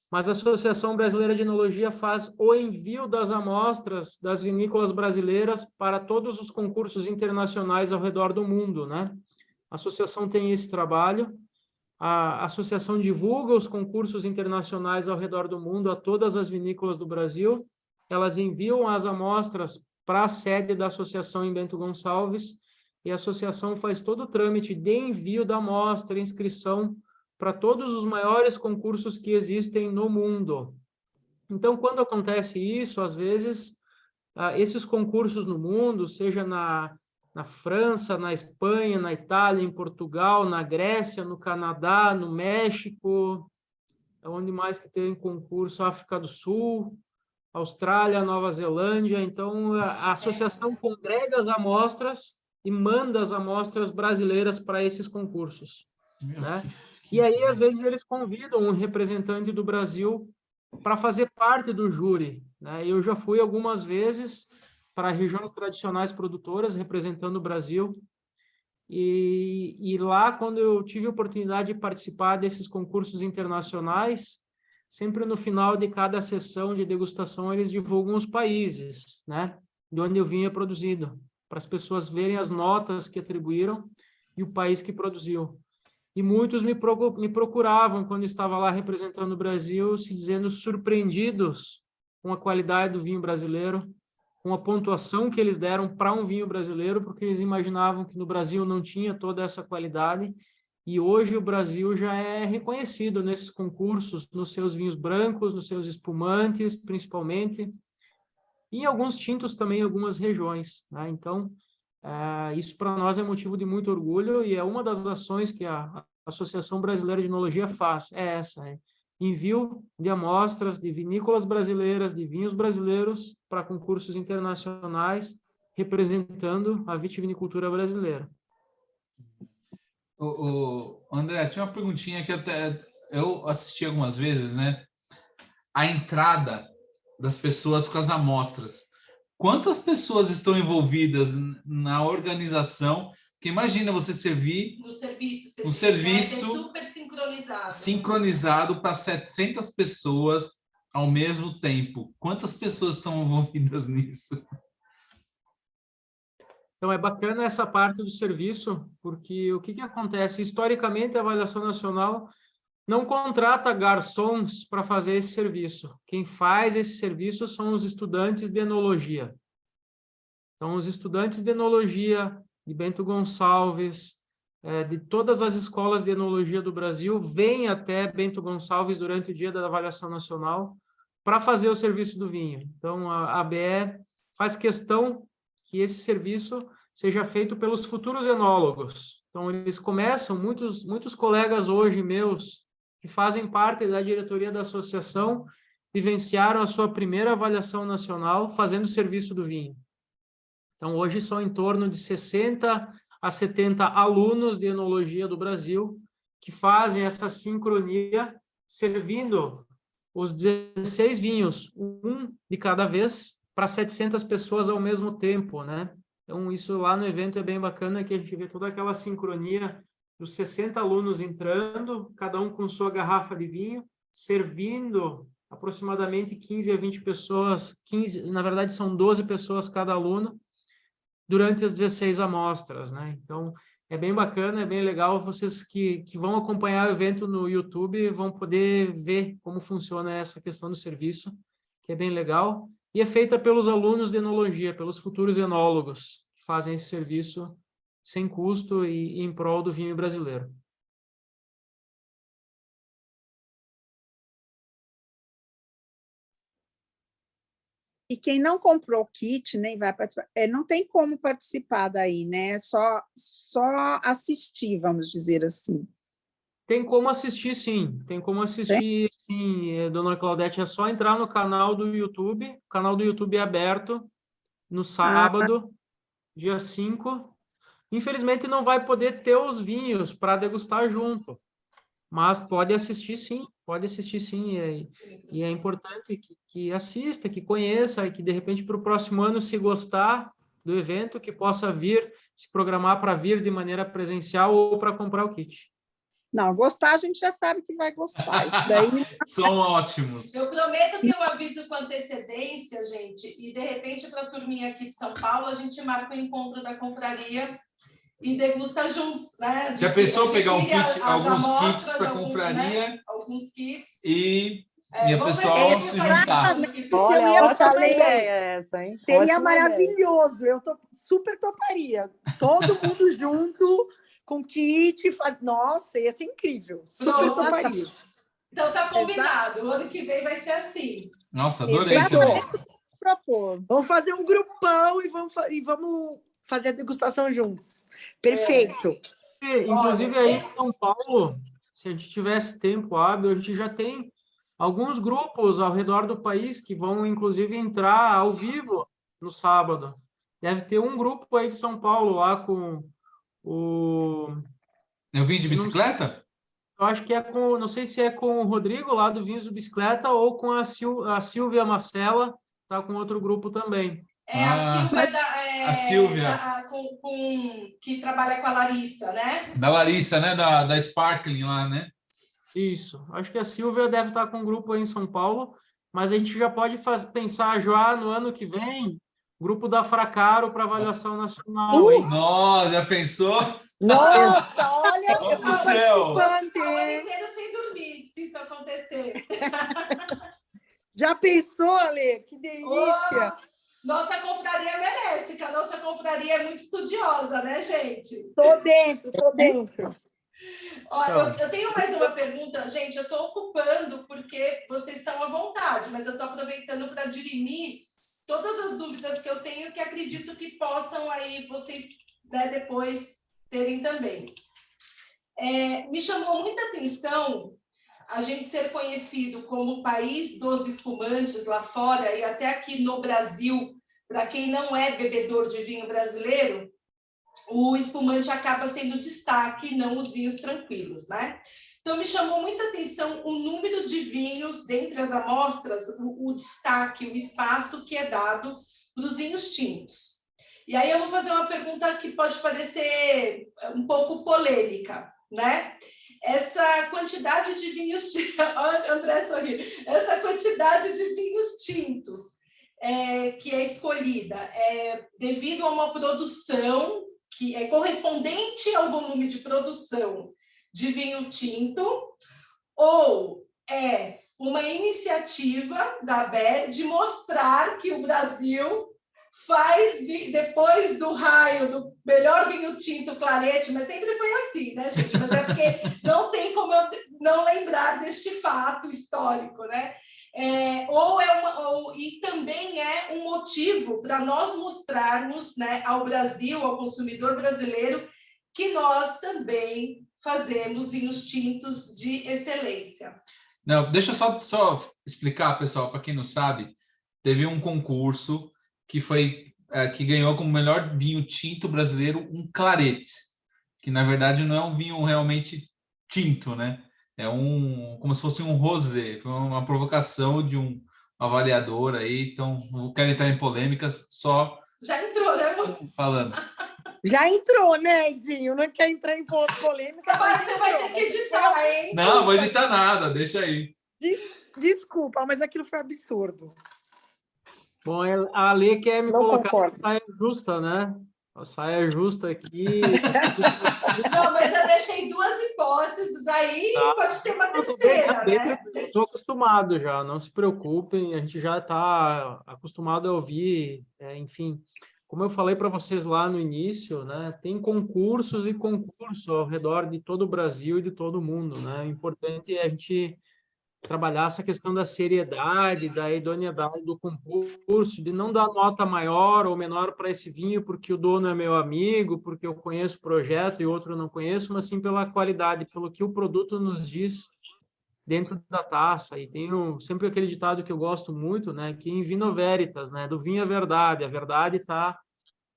mas a Associação Brasileira de Enologia faz o envio das amostras das vinícolas brasileiras para todos os concursos internacionais ao redor do mundo, né? A associação tem esse trabalho. A associação divulga os concursos internacionais ao redor do mundo a todas as vinícolas do Brasil. Elas enviam as amostras para a sede da associação em Bento Gonçalves, e a associação faz todo o trâmite de envio da amostra, inscrição para todos os maiores concursos que existem no mundo. Então, quando acontece isso, às vezes, esses concursos no mundo, seja na França, na Espanha, na Itália, em Portugal, na Grécia, no Canadá, no México, onde mais que tem concurso? África do Sul, Austrália, Nova Zelândia. Então, a associação congrega as amostras e manda as amostras brasileiras para esses concursos, né? E aí, às vezes, eles convidam um representante do Brasil para fazer parte do júri, né? Eu já fui algumas vezes para regiões tradicionais produtoras, representando o Brasil, e lá, quando eu tive a oportunidade de participar desses concursos internacionais, sempre no final de cada sessão de degustação, eles divulgam os países, né, de onde o vinho é produzido, para as pessoas verem as notas que atribuíram e o país que produziu. E muitos me procuravam quando estava lá representando o Brasil, se dizendo surpreendidos com a qualidade do vinho brasileiro, com a pontuação que eles deram para um vinho brasileiro, porque eles imaginavam que no Brasil não tinha toda essa qualidade, e hoje o Brasil já é reconhecido nesses concursos, nos seus vinhos brancos, nos seus espumantes, principalmente, e em alguns tintos também em algumas regiões, né? Então, isso para nós é motivo de muito orgulho, e é uma das ações que a Associação Brasileira de Enologia faz, é essa, envio de amostras de vinícolas brasileiras, de vinhos brasileiros para concursos internacionais, representando a vitivinicultura brasileira. André, tinha uma perguntinha que até eu assisti algumas vezes, né? A entrada das pessoas com as amostras. Quantas pessoas estão envolvidas na organização? Porque imagina você servir No serviço, um serviço super sincronizado. Sincronizado para 700 pessoas ao mesmo tempo. Quantas pessoas estão envolvidas nisso? Então, é bacana essa parte do serviço, porque o que acontece? Historicamente, a Avaliação Nacional não contrata garçons para fazer esse serviço. Quem faz esse serviço são os estudantes de enologia. Então, os estudantes de enologia de Bento Gonçalves, de todas as escolas de enologia do Brasil, vêm até Bento Gonçalves durante o dia da Avaliação Nacional para fazer o serviço do vinho. Então, a ABE faz questão que esse serviço seja feito pelos futuros enólogos. Então, eles começam, muitos colegas hoje meus, que fazem parte da diretoria da associação, vivenciaram a sua primeira avaliação nacional fazendo o serviço do vinho. Então, hoje são em torno de 60 a 70 alunos de enologia do Brasil que fazem essa sincronia, servindo os 16 vinhos, um de cada vez, para 700 pessoas ao mesmo tempo, né? Então, isso lá no evento é bem bacana, que a gente vê toda aquela sincronia dos 60 alunos entrando, cada um com sua garrafa de vinho, servindo aproximadamente 15 a 20 pessoas, 15, na verdade são 12 pessoas cada aluno, durante as 16 amostras, né? Então, é bem bacana, é bem legal. Vocês que vão acompanhar o evento no YouTube vão poder ver como funciona essa questão do serviço, que é bem legal. E é feita pelos alunos de enologia, pelos futuros enólogos, que fazem esse serviço sem custo e em prol do vinho brasileiro. E quem não comprou o kit nem vai participar, não tem como participar daí, né? Só assistir, vamos dizer assim. Tem como assistir, sim. Tem como assistir, sim, dona Claudete. É só entrar no canal do YouTube. O canal do YouTube é aberto no sábado, dia 5. Infelizmente, não vai poder ter os vinhos para degustar junto. Mas pode assistir, sim. Pode assistir, sim. E é importante que assista, que conheça, e que, de repente, para o próximo ano, se gostar do evento, que possa vir, se programar para vir de maneira presencial ou para comprar o kit. Não, gostar a gente já sabe que vai gostar. Isso daí... São ótimos. Eu prometo que eu aviso com antecedência, gente, e de repente, para a turminha aqui de São Paulo, a gente marca o encontro da confraria e degusta juntos, né? Já pensou pegar um kit, alguns kits para a confraria? Né? Alguns kits. E o pessoal se juntar. Olha, eu ia ótima falar, ideia essa, hein? Seria Ótima maravilhoso. Eu super toparia. Todo mundo junto com kit. Nossa, ia ser incrível. Super toparia. Então tá combinado. O ano que vem vai ser assim. Nossa, adorei. Propor. Vamos fazer um grupão e vamos fazer a degustação juntos. Perfeito. Inclusive, aí em São Paulo, se a gente tivesse tempo hábil, a gente já tem alguns grupos ao redor do país que vão, inclusive, entrar ao vivo no sábado. Deve ter um grupo aí de São Paulo lá com o... Eu vim de bicicleta? Eu acho que é com... Não sei se é com o Rodrigo, lá do Vinhos do Bicicleta, ou com a Silvia Marcela, tá com outro grupo também. A Silvia que trabalha com a Larissa, né? Da Larissa, né? Da Sparkling lá, né? Isso. Acho que a Silvia deve estar com um grupo aí em São Paulo, mas a gente já pode pensar já no ano que vem, grupo da Fracaro para avaliação nacional, hein? Nossa, já pensou? Nossa, olha, eu do sou céu. participante. O ano inteiro sem dormir, se isso acontecer. Já pensou, Ale? Que delícia! Nossa confraria merece, que a nossa confraria é muito estudiosa, né, gente? Tô dentro. Olha, eu tenho mais uma pergunta, gente. Eu estou ocupando porque vocês estão à vontade, mas eu estou aproveitando para dirimir todas as dúvidas que eu tenho, que acredito que possam aí vocês, né, depois terem também. Me chamou muita atenção a gente ser conhecido como o país dos espumantes lá fora e até aqui no Brasil, para quem não é bebedor de vinho brasileiro, o espumante acaba sendo destaque, não os vinhos tranquilos, né? Então, me chamou muita atenção o número de vinhos dentre as amostras, o destaque, o espaço que é dado para os vinhos tintos. E aí eu vou fazer uma pergunta que pode parecer um pouco polêmica, né? Essa quantidade de vinhos... André sorri. Essa quantidade de vinhos tintos que é escolhida devido a uma produção que é correspondente ao volume de produção de vinho tinto, ou é uma iniciativa da ABE de mostrar que o Brasil faz, depois do raio do melhor vinho tinto Clarete, mas sempre foi assim, né, gente? Mas é porque não tem como eu não lembrar deste fato histórico, né? E também é um motivo para nós mostrarmos, né, ao Brasil, ao consumidor brasileiro, que nós também fazemos vinhos tintos de excelência. Não, deixa eu só explicar, pessoal, para quem não sabe, teve um concurso que ganhou como melhor vinho tinto brasileiro um Clarete, que na verdade não é um vinho realmente tinto, né? É como se fosse um rosé. Foi uma provocação de um avaliador aí, então não quero entrar em polêmicas, só já entrou, né, amor? Falando. Já entrou, né, Edinho? Não quer entrar em polêmica. Agora você vai ter que editar, hein? Não, vou editar nada, deixa aí. Desculpa, mas aquilo foi absurdo. Bom, a Lê quer me colocar na saia justa, né? A saia justa aqui. Não, mas eu deixei duas hipóteses aí, pode ter uma terceira, né? Estou acostumado já, não se preocupem, a gente já está acostumado a ouvir, enfim. Como eu falei para vocês lá no início, né, tem concursos e concursos ao redor de todo o Brasil e de todo o mundo, né? O importante é a gente trabalhar essa questão da seriedade, da idoneidade do concurso, de não dar nota maior ou menor para esse vinho porque o dono é meu amigo, porque eu conheço o projeto e outro não conheço, mas sim pela qualidade, pelo que o produto nos diz dentro da taça. E tem sempre aquele ditado que eu gosto muito, né, que in vino veritas, né, do vinho a verdade está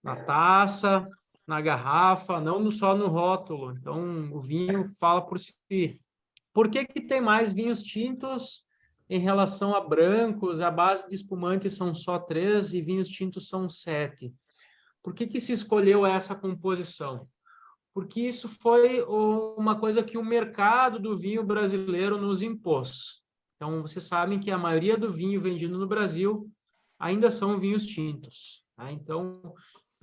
na taça, na garrafa, não só no rótulo. Então, o vinho fala por si. Por que tem mais vinhos tintos em relação a brancos? A base de espumantes são só 3 e vinhos tintos são 7. Por que se escolheu essa composição? Porque isso foi uma coisa que o mercado do vinho brasileiro nos impôs. Então, vocês sabem que a maioria do vinho vendido no Brasil ainda são vinhos tintos. Tá? Então,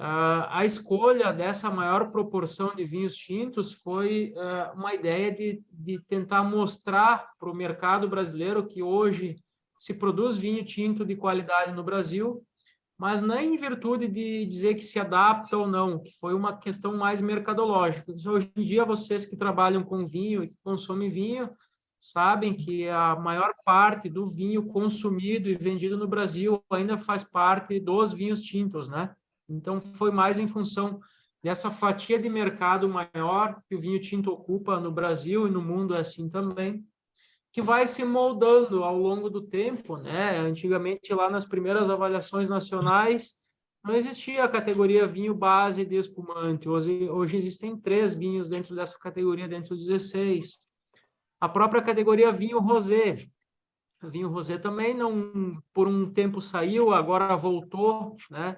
a escolha dessa maior proporção de vinhos tintos foi uma ideia de tentar mostrar para o mercado brasileiro que hoje se produz vinho tinto de qualidade no Brasil, mas não em virtude de dizer que se adapta ou não, que foi uma questão mais mercadológica. Hoje em dia, vocês que trabalham com vinho e que consomem vinho, sabem que a maior parte do vinho consumido e vendido no Brasil ainda faz parte dos vinhos tintos, né? Então, foi mais em função dessa fatia de mercado maior que o vinho tinto ocupa no Brasil e no mundo é assim também, que vai se moldando ao longo do tempo, né? Antigamente, lá nas primeiras avaliações nacionais, não existia a categoria vinho base de espumante. Hoje existem 3 vinhos dentro dessa categoria, dentro dos 16. A própria categoria vinho rosé. Vinho rosé também não, por um tempo saiu, agora voltou, né?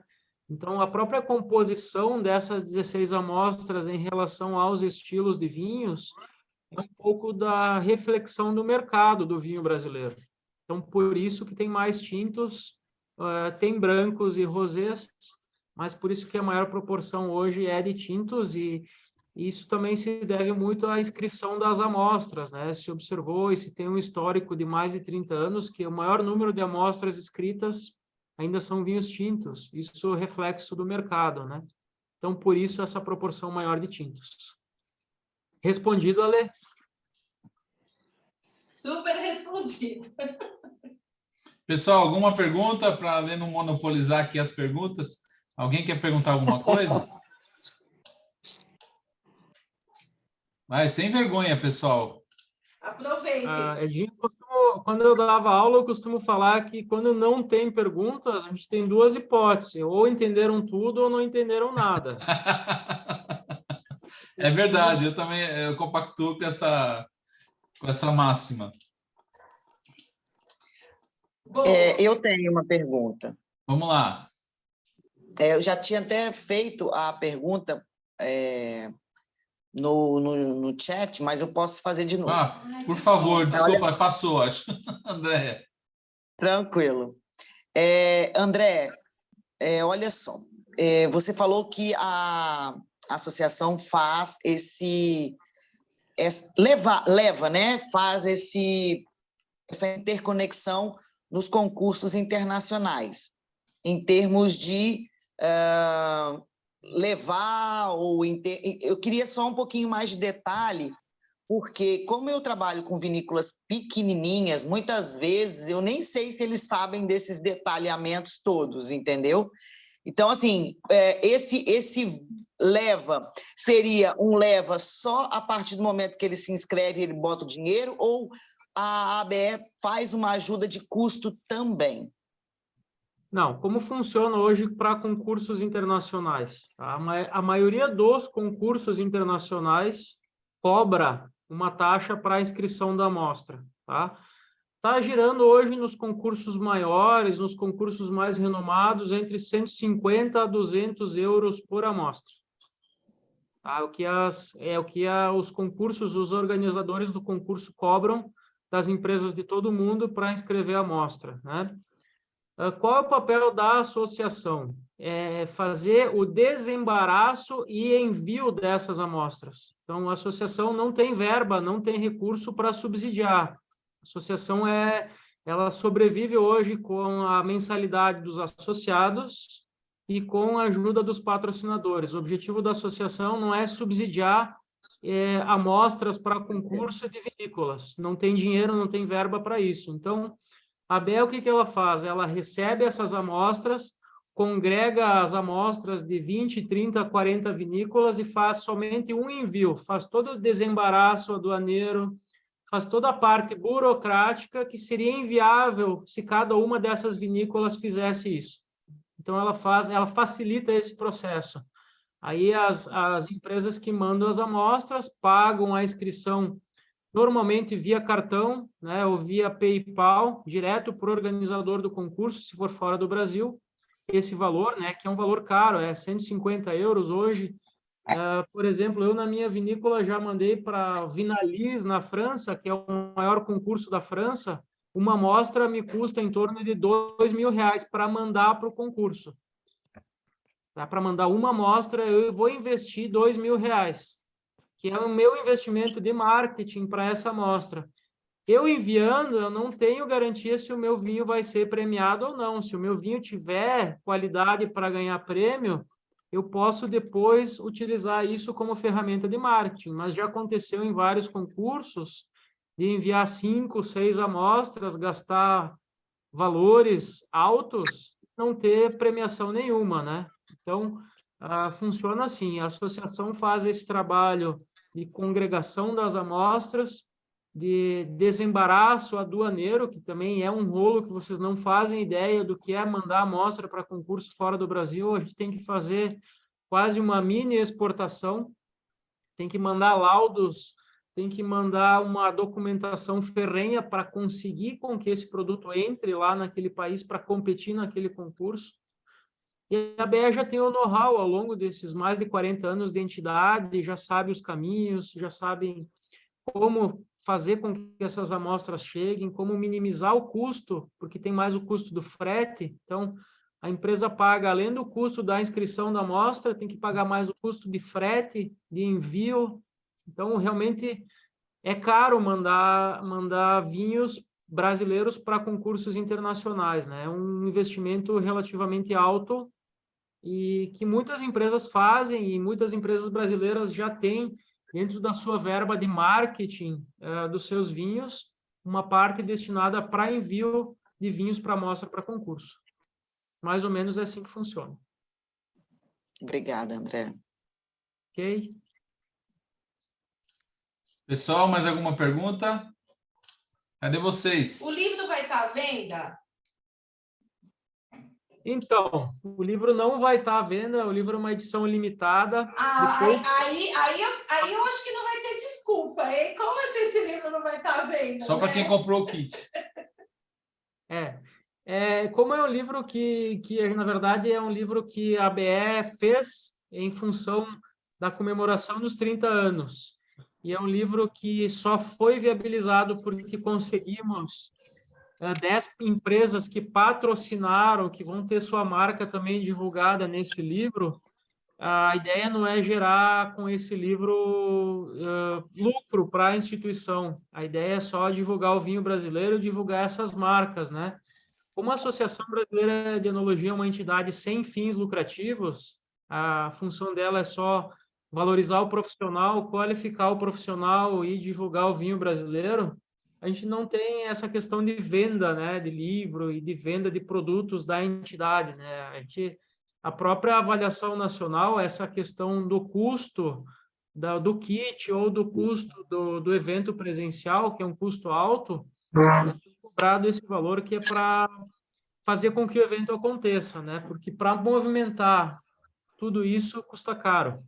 Então, a própria composição dessas 16 amostras em relação aos estilos de vinhos é um pouco da reflexão do mercado do vinho brasileiro. Então, por isso que tem mais tintos, tem brancos e rosés, mas por isso que a maior proporção hoje é de tintos, e isso também se deve muito à inscrição das amostras, né? Se observou e se tem um histórico de mais de 30 anos que o maior número de amostras escritas ainda são vinhos tintos. Isso é reflexo do mercado, né? Então, por isso, essa proporção maior de tintos. Respondido, Ale? Super respondido. Pessoal, alguma pergunta para a Ale não monopolizar aqui as perguntas? Alguém quer perguntar alguma coisa? Vai, sem vergonha, pessoal. Aproveitem. Edinho, quando eu dava aula, eu costumo falar que quando não tem perguntas, a gente tem duas hipóteses, ou entenderam tudo ou não entenderam nada. É verdade, eu também compactuo com essa máxima. Bom, Eu tenho uma pergunta. Vamos lá. Eu já tinha até feito a pergunta no chat, mas eu posso fazer de novo. Por favor, desculpa, passou, acho. André. Tranquilo. André, olha só. Você falou que a associação faz leva, né? Faz essa interconexão nos concursos internacionais, em termos de levar eu queria só um pouquinho mais de detalhe, porque como eu trabalho com vinícolas pequenininhas, muitas vezes eu nem sei se eles sabem desses detalhamentos todos, entendeu? Então, assim, esse leva seria um leva só a partir do momento que ele se inscreve e ele bota o dinheiro, ou a ABE faz uma ajuda de custo também? Não, como funciona hoje para concursos internacionais? Tá? A maioria dos concursos internacionais cobra uma taxa para a inscrição da amostra. Tá girando hoje nos concursos maiores, nos concursos mais renomados, entre 150 a 200 euros por amostra. Tá? O que os concursos, os organizadores do concurso cobram das empresas de todo mundo para inscrever a amostra, né? Qual é o papel da associação? É fazer o desembaraço e envio dessas amostras. Então, a associação não tem verba, não tem recurso para subsidiar. A associação ela sobrevive hoje com a mensalidade dos associados e com a ajuda dos patrocinadores. O objetivo da associação não é subsidiar amostras para concurso de vinícolas. Não tem dinheiro, não tem verba para isso. Então, a ABE, o que ela faz? Ela recebe essas amostras, congrega as amostras de 20, 30, 40 vinícolas e faz somente um envio, faz todo o desembaraço aduaneiro, faz toda a parte burocrática que seria inviável se cada uma dessas vinícolas fizesse isso. Então, ela facilita esse processo. Aí, as empresas que mandam as amostras pagam a inscrição normalmente via cartão, né, ou via PayPal, direto para o organizador do concurso, se for fora do Brasil. Esse valor, né, que é um valor caro, é 150 euros hoje. Por exemplo, eu na minha vinícola já mandei para Vinalies, na França, que é o maior concurso da França, uma amostra me custa em torno de R$2.000 para mandar para o concurso. Para mandar uma amostra, eu vou investir R$2.000. Que é o meu investimento de marketing para essa amostra. Eu enviando, eu não tenho garantia se o meu vinho vai ser premiado ou não. Se o meu vinho tiver qualidade para ganhar prêmio, eu posso depois utilizar isso como ferramenta de marketing. Mas já aconteceu em vários concursos de enviar 5, 6 amostras, gastar valores altos, não ter premiação nenhuma, né? Então, funciona assim, a associação faz esse trabalho de congregação das amostras, de desembaraço aduaneiro, que também é um rolo que vocês não fazem ideia do que é mandar amostra para concurso fora do Brasil. A gente tem que fazer quase uma mini exportação, tem que mandar laudos, tem que mandar uma documentação ferrenha para conseguir com que esse produto entre lá naquele país para competir naquele concurso. E a ABE já tem o know-how ao longo desses mais de 40 anos de entidade, já sabe os caminhos, já sabem como fazer com que essas amostras cheguem, como minimizar o custo, porque tem mais o custo do frete. Então, a empresa paga, além do custo da inscrição da amostra, tem que pagar mais o custo de frete, de envio. Então, realmente, é caro mandar vinhos brasileiros para concursos internacionais, né? É um investimento relativamente alto e que muitas empresas fazem e muitas empresas brasileiras já têm dentro da sua verba de marketing dos seus vinhos, uma parte destinada para envio de vinhos para amostra para concurso. Mais ou menos é assim que funciona. Obrigada, André. Ok? Pessoal, mais alguma pergunta? Cadê vocês? O livro vai estar à venda? Então, o livro não vai estar à venda, o livro é uma edição limitada. Depois... Aí eu acho que não vai ter desculpa, hein? Como assim esse livro não vai estar à venda? Só para né? quem comprou o kit. Como é um livro que, na verdade, é um livro que a ABE fez em função da comemoração dos 30 anos. E é um livro que só foi viabilizado porque conseguimos 10 empresas que patrocinaram, que vão ter sua marca também divulgada nesse livro. A ideia não é gerar com esse livro lucro para a instituição. A ideia é só divulgar o vinho brasileiro, divulgar essas marcas, né? Como a Associação Brasileira de Enologia é uma entidade sem fins lucrativos, a função dela é só valorizar o profissional, qualificar o profissional e divulgar o vinho brasileiro. A gente não tem essa questão de venda, né, de livro e de venda de produtos da entidade, né? A própria avaliação nacional, essa questão do custo do kit ou do custo do evento presencial, que é um custo alto, é cobrado esse valor que é para fazer com que o evento aconteça, né? Porque para movimentar tudo isso custa caro,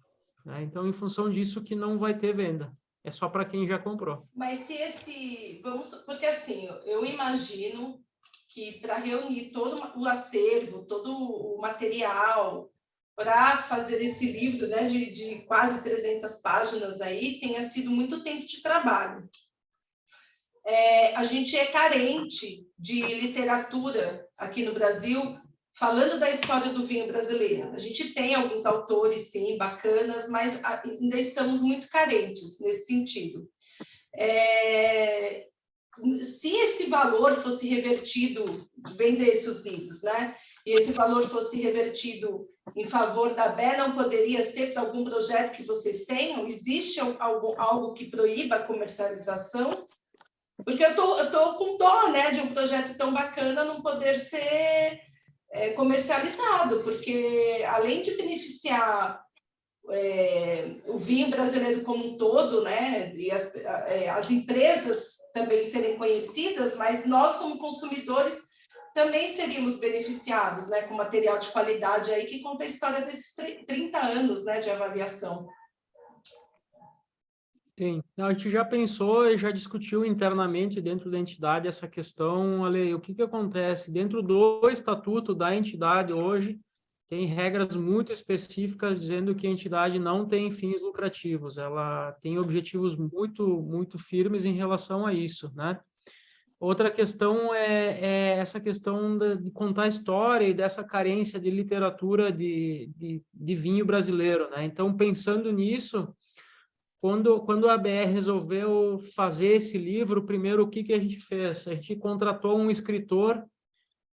né? Então, em função disso que não vai ter venda. É só para quem já comprou. Mas se porque assim, eu imagino que para reunir todo o acervo, todo o material para fazer esse livro, né, de quase 300 páginas aí, tenha sido muito tempo de trabalho. A gente é carente de literatura aqui no Brasil falando da história do vinho brasileiro. A gente tem alguns autores, sim, bacanas, mas ainda estamos muito carentes nesse sentido. Se esse valor fosse revertido, vendesse os livros, né? E esse valor fosse revertido em favor da ABE, não poderia ser para algum projeto que vocês tenham? Existe algo que proíba a comercialização? Porque eu tô com dó, né, de um projeto tão bacana não poder ser comercializado, porque além de beneficiar o vinho brasileiro como um todo, né, e as empresas também serem conhecidas, mas nós como consumidores também seríamos beneficiados, né, com material de qualidade aí que conta a história desses 30 anos, né, de avaliação. Sim, a gente já pensou e já discutiu internamente dentro da entidade essa questão, Ale, o que acontece? Dentro do estatuto da entidade hoje, tem regras muito específicas dizendo que a entidade não tem fins lucrativos, ela tem objetivos muito firmes em relação a isso, né? Outra questão é essa questão de contar a história e dessa carência de literatura de vinho brasileiro, né? Então, pensando nisso, quando a ABE resolveu fazer esse livro, primeiro, o que a gente fez? A gente contratou um escritor,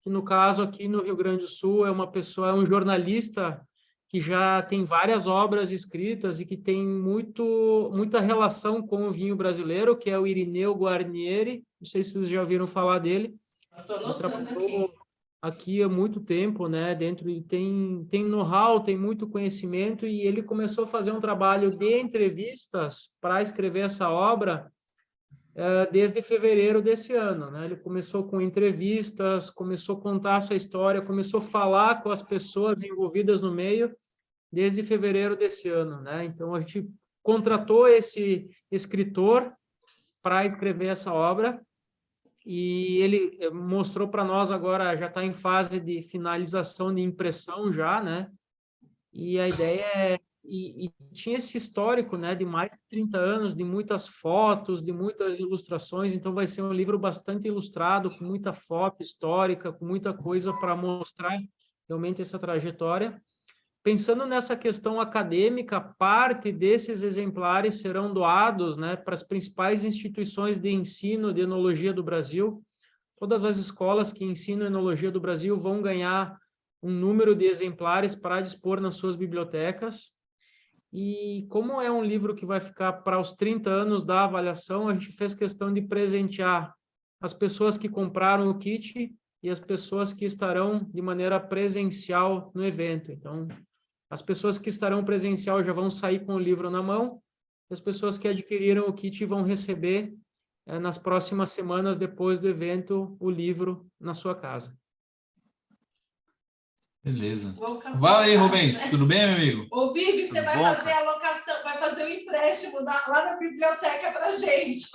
que no caso aqui no Rio Grande do Sul é um jornalista que já tem várias obras escritas e que tem muita relação com o vinho brasileiro, que é o Irineu Guarnieri, não sei se vocês já ouviram falar dele. Estou anotando aqui há muito tempo, né, dentro, e tem know-how, tem muito conhecimento, e ele começou a fazer um trabalho de entrevistas para escrever essa obra desde fevereiro desse ano, né? Ele começou com entrevistas, começou a contar essa história, começou a falar com as pessoas envolvidas no meio desde fevereiro desse ano, né? Então, a gente contratou esse escritor para escrever essa obra, e ele mostrou para nós agora, já está em fase de finalização de impressão já, né? E a ideia e tinha esse histórico, né, de mais de 30 anos, de muitas fotos, de muitas ilustrações, então vai ser um livro bastante ilustrado, com muita foto histórica, com muita coisa para mostrar realmente essa trajetória. Pensando nessa questão acadêmica, parte desses exemplares serão doados, né, para as principais instituições de ensino de enologia do Brasil. Todas as escolas que ensinam enologia do Brasil vão ganhar um número de exemplares para dispor nas suas bibliotecas. E como é um livro que vai ficar para os 30 anos da avaliação, a gente fez questão de presentear as pessoas que compraram o kit e as pessoas que estarão de maneira presencial no evento. Então, as pessoas que estarão presencial já vão sair com o livro na mão, as pessoas que adquiriram o kit vão receber nas próximas semanas, depois do evento, o livro na sua casa. Beleza. Vai aí, Rubens. Tudo bem, meu amigo? Ô, Vivi, você vai fazer a locação, vai fazer o empréstimo lá na biblioteca para gente.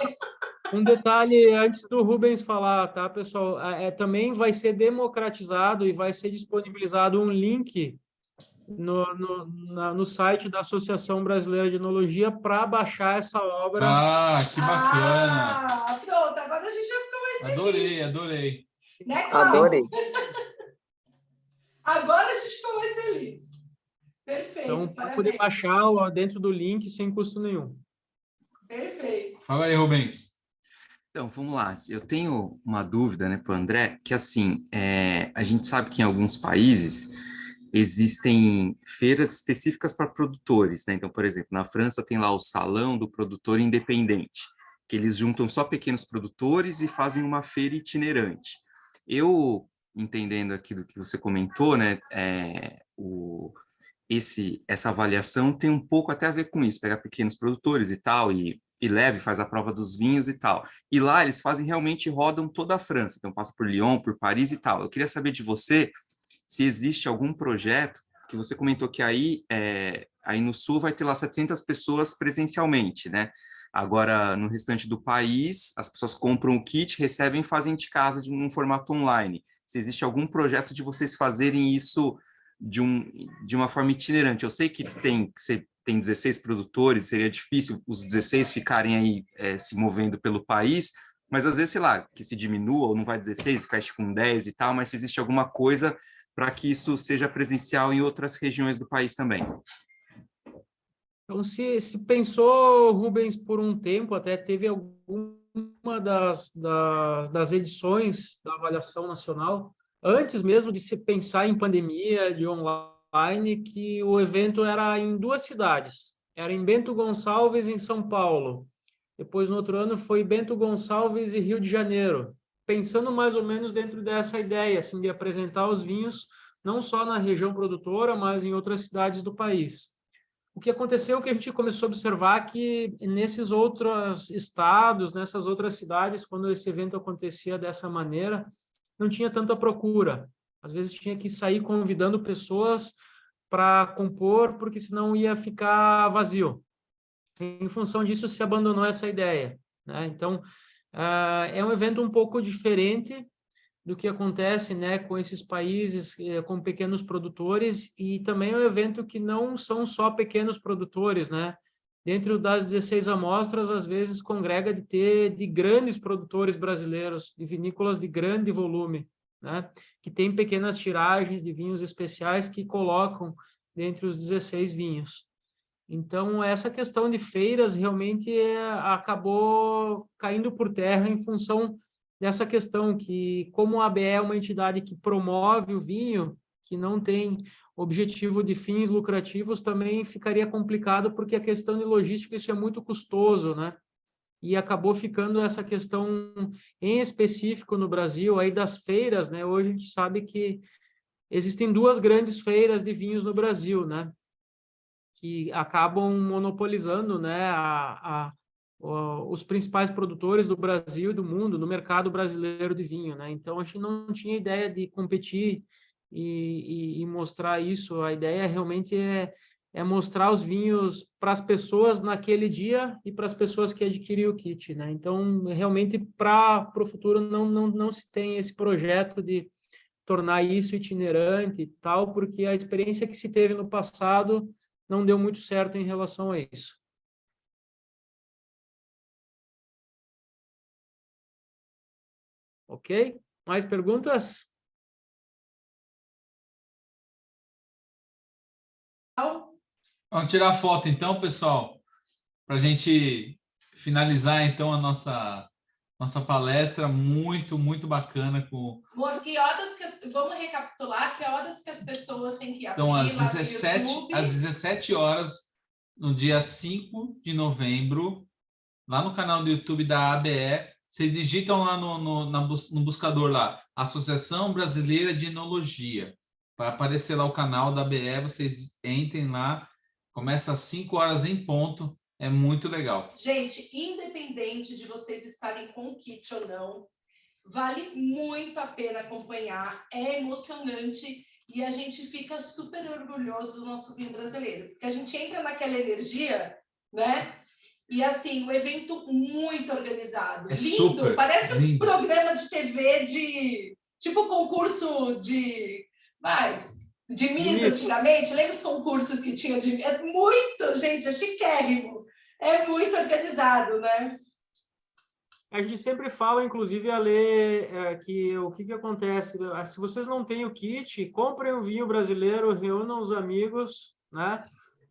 Um detalhe antes do Rubens falar, tá, pessoal? Também vai ser democratizado e vai ser disponibilizado um link no site da Associação Brasileira de Enologia para baixar essa obra. Ah, que bacana! Ah, pronto, agora a gente já ficou mais feliz. Adorei. Né, Cláudio? Adorei. Agora a gente ficou mais feliz. Perfeito. Então, para poder baixar dentro do link sem custo nenhum. Perfeito. Fala aí, Rubens. Então, vamos lá. Eu tenho uma dúvida, né, para o André, que assim, a gente sabe que em alguns países existem feiras específicas para produtores, né? Então, por exemplo, na França tem lá o Salão do Produtor Independente, que eles juntam só pequenos produtores e fazem uma feira itinerante. Eu, entendendo aqui do que você comentou, né, essa avaliação tem um pouco até a ver com isso, pegar pequenos produtores e tal, e leva e faz a prova dos vinhos e tal. E lá eles realmente rodam toda a França, então passa por Lyon, por Paris e tal. Eu queria saber de você se existe algum projeto, que você comentou que aí no Sul vai ter lá 700 pessoas presencialmente, né? Agora, no restante do país, as pessoas compram o kit, recebem e fazem de casa num formato online. Se existe algum projeto de vocês fazerem isso de uma forma itinerante. Eu sei que você tem 16 produtores, seria difícil os 16 ficarem aí se movendo pelo país, mas às vezes, sei lá, que se diminua ou não vai 16, feche com 10 e tal, mas se existe alguma coisa para que isso seja presencial em outras regiões do país também. Então, se pensou, Rubens, por um tempo, até teve alguma das edições da avaliação nacional, antes mesmo de se pensar em pandemia, de online, que o evento era em 2 cidades. Era em Bento Gonçalves, em São Paulo. Depois, no outro ano, foi Bento Gonçalves e Rio de Janeiro. Pensando mais ou menos dentro dessa ideia, assim, de apresentar os vinhos, não só na região produtora, mas em outras cidades do país. O que aconteceu é que a gente começou a observar que nesses outros estados, nessas outras cidades, quando esse evento acontecia dessa maneira, não tinha tanta procura. Às vezes tinha que sair convidando pessoas para compor, porque senão ia ficar vazio. Em função disso, se abandonou essa ideia, né? Então, é um evento um pouco diferente do que acontece, né, com esses países com pequenos produtores, e também é um evento que não são só pequenos produtores, né? Dentro das 16 amostras, às vezes congrega de grandes produtores brasileiros, de vinícolas de grande volume, né? Que tem pequenas tiragens de vinhos especiais que colocam dentre os 16 vinhos. Então, essa questão de feiras realmente acabou caindo por terra em função dessa questão que, como a ABE é uma entidade que promove o vinho, que não tem objetivo de fins lucrativos, também ficaria complicado, porque a questão de logística, isso é muito custoso, né? E acabou ficando essa questão em específico no Brasil, aí das feiras, né? Hoje a gente sabe que existem 2 grandes feiras de vinhos no Brasil, né? Que acabam monopolizando, né, os principais produtores do Brasil e do mundo no mercado brasileiro de vinho, né? Então, a gente não tinha ideia de competir e mostrar isso. A ideia realmente é mostrar os vinhos para as pessoas naquele dia e para as pessoas que adquiriram o kit, né? Então, realmente, para o futuro, não se tem esse projeto de tornar isso itinerante e tal, porque a experiência que se teve no passado não deu muito certo em relação a isso. Ok? Mais perguntas? Vamos tirar foto, então, pessoal, para a gente finalizar, então, a nossa palestra, muito bacana. Amor, que horas vamos recapitular, que horas que as pessoas têm que abrir então, lá no YouTube? Às 17 horas, no dia 5 de novembro, lá no canal do YouTube da ABE, vocês digitam lá no buscador lá, Associação Brasileira de Enologia. Vai aparecer lá o canal da ABE, vocês entrem lá, começa às 5 horas em ponto, É muito legal. Gente, independente de vocês estarem com o kit ou não, vale muito a pena acompanhar, é emocionante e a gente fica super orgulhoso do nosso vinho brasileiro, porque a gente entra naquela energia, né? E assim, o evento muito organizado, É lindo, super parece um lindo. programa de TV de tipo concurso de Miss antigamente, lembra os concursos que tinha de é muito, gente, é chiquérrimo, é muito organizado, né? A gente sempre fala, inclusive, a ler que o que acontece, se vocês não têm o kit, comprem um vinho brasileiro, reúnam os amigos, né?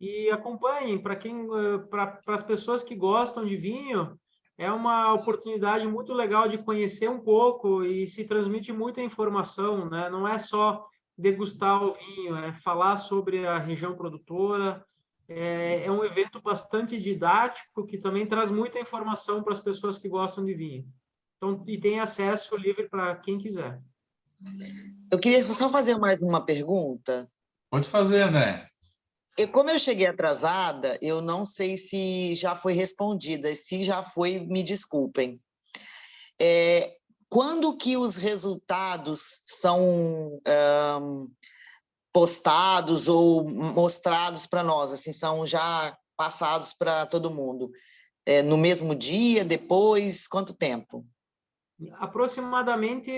E acompanhem. Para as pessoas que gostam de vinho, é uma oportunidade muito legal de conhecer um pouco e se transmite muita informação, né? Não é só degustar o vinho, é falar sobre a região produtora. É um evento bastante didático que também traz muita informação para as pessoas que gostam de vinho. Então, e tem acesso livre para quem quiser. Eu queria só fazer mais uma pergunta. Pode fazer, André. Como eu cheguei atrasada, eu não sei se já foi respondida. Se já foi, me desculpem. Quando que os resultados são postados ou mostrados para nós? Assim, são já passados para todo mundo? No mesmo dia, depois? Quanto tempo? Aproximadamente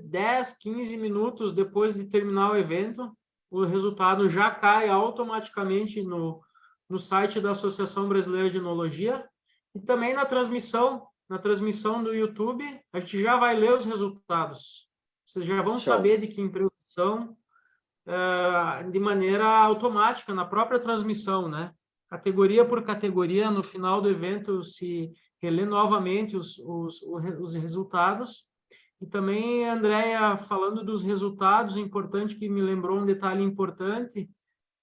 10, 15 minutos depois de terminar o evento, o resultado já cai automaticamente no site da Associação Brasileira de Enologia e também na transmissão do YouTube, a gente já vai ler os resultados. Vocês já vão saber de que empresa são de maneira automática, na própria transmissão, né? Categoria por categoria, no final do evento, se relê novamente os resultados. E também, Andréia, falando dos resultados, importante que me lembrou um detalhe importante,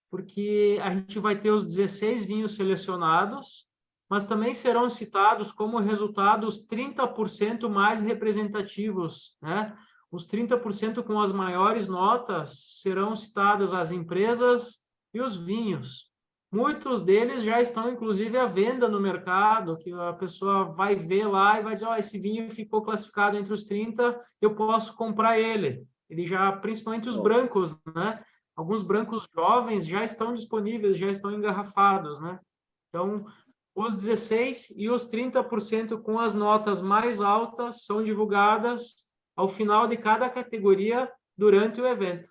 porque a gente vai ter os 16 vinhos selecionados, mas também serão citados como resultados 30% mais representativos, né? Os 30% com as maiores notas serão citadas as empresas e os vinhos. Muitos deles já estão, inclusive, à venda no mercado, que a pessoa vai ver lá e vai dizer, esse vinho ficou classificado entre os 30, eu posso comprar ele. Ele já, principalmente os brancos, né? Alguns brancos jovens já estão disponíveis, já estão engarrafados, né? Então, os 16 e os 30% com as notas mais altas são divulgadas ao final de cada categoria durante o evento.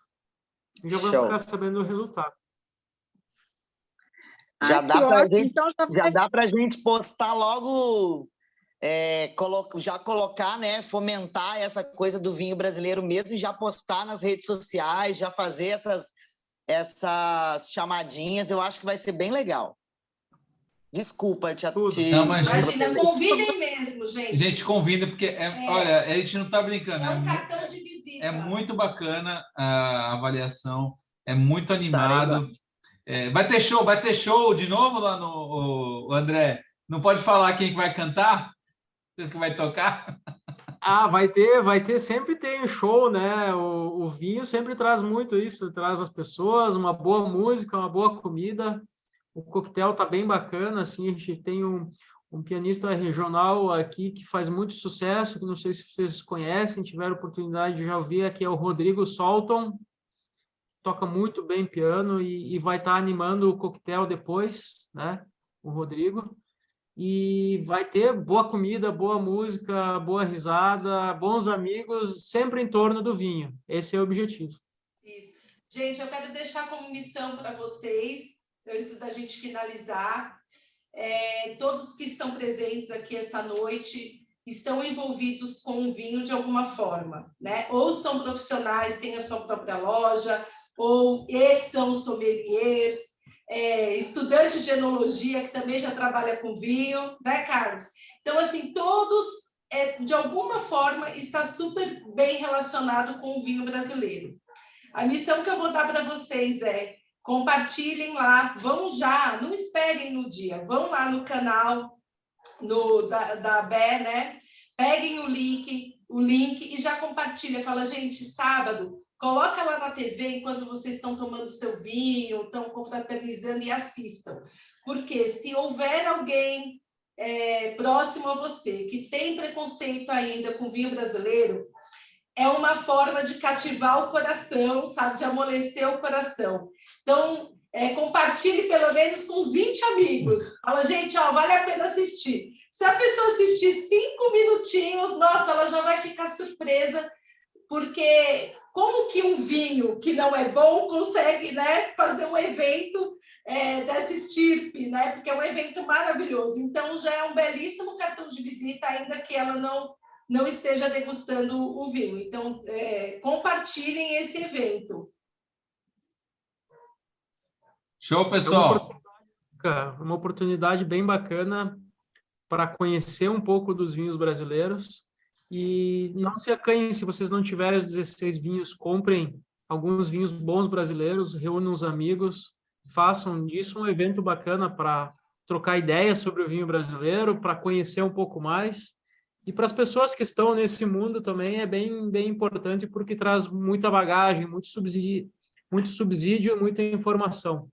Já vamos ficar sabendo o resultado. Já dá para a gente postar logo, já colocar, né, fomentar essa coisa do vinho brasileiro mesmo, e já postar nas redes sociais, já fazer essas chamadinhas, eu acho que vai ser bem legal. Desculpa, Imagina, convidem mesmo, gente. Gente, convida, porque, olha, a gente não está brincando. É um cartão de visita. É muito bacana a avaliação, é muito animado. Vai ter show de novo lá no André? Não pode falar quem que vai cantar? Quem que vai tocar? Vai ter, sempre tem show, né? O vinho sempre traz muito isso, traz as pessoas, uma boa música, uma boa comida. O coquetel tá bem bacana, assim, a gente tem um pianista regional aqui que faz muito sucesso, que não sei se vocês conhecem, tiveram oportunidade de já ouvir, aqui é o Rodrigo Solton, toca muito bem piano e vai estar animando o coquetel depois, né, o Rodrigo, e vai ter boa comida, boa música, boa risada, bons amigos, sempre em torno do vinho, esse é o objetivo. Isso. Gente, eu quero deixar como missão para vocês, antes da gente finalizar, todos que estão presentes aqui essa noite estão envolvidos com o vinho de alguma forma, né? Ou são profissionais, têm a sua própria loja, ou são sommeliers, estudante de enologia que também já trabalha com vinho, né, Carlos? Então, assim, todos, de alguma forma, está super bem relacionado com o vinho brasileiro. A missão que eu vou dar para vocês compartilhem lá, vão já, não esperem no dia, vão lá no canal da ABE, né? peguem o link e já compartilha. Fala, gente, sábado, coloca lá na TV enquanto vocês estão tomando seu vinho, estão confraternizando e assistam. Porque se houver alguém próximo a você que tem preconceito ainda com vinho brasileiro, é uma forma de cativar o coração, sabe? De amolecer o coração. Então, compartilhe pelo menos com uns 20 amigos. Fala, gente, ó, vale a pena assistir. Se a pessoa assistir 5 minutinhos, nossa, ela já vai ficar surpresa, porque como que um vinho que não é bom consegue, né, fazer um evento dessa estirpe, né? Porque é um evento maravilhoso. Então, já é um belíssimo cartão de visita, ainda que ela não esteja degustando o vinho. Então, compartilhem esse evento. Show, pessoal! Uma oportunidade bem bacana para conhecer um pouco dos vinhos brasileiros. E não se acanhem, se vocês não tiverem os 16 vinhos, comprem alguns vinhos bons brasileiros, reúnam os amigos, façam disso um evento bacana para trocar ideias sobre o vinho brasileiro, para conhecer um pouco mais. E para as pessoas que estão nesse mundo também é bem, bem importante, porque traz muita bagagem, muito subsídio, muita informação.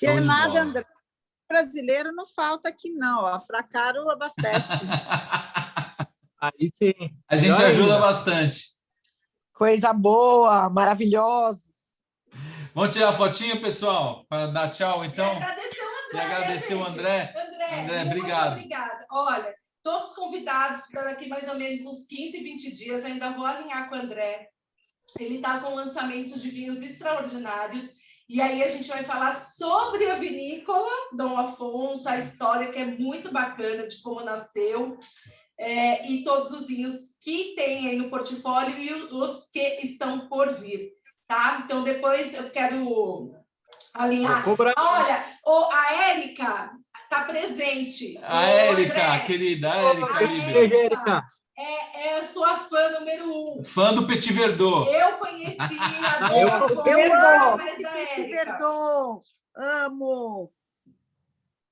E nada, André, brasileiro não falta aqui não, a Fracaro abastece. Aí sim. A gente ajuda bastante. Coisa boa, maravilhosos. Vamos tirar a fotinha, pessoal, para dar tchau, então? E agradecer o André. André, obrigado. Muito obrigada. Olha, todos convidados para daqui mais ou menos uns 15, 20 dias, eu ainda vou alinhar com o André. Ele está com lançamento de vinhos extraordinários. E aí a gente vai falar sobre a vinícola Dom Afonso, a história que é muito bacana de como nasceu, e todos os vinhos que tem aí no portfólio e os que estão por vir, tá? Então, depois eu quero alinhar. Olha, a Érica está presente. A Érica, querida, a Érica. É sua fã número 1. Fã do Petit Verdot. Eu conheci a Eu amo esse da Petit Érica. Verdot. Amo.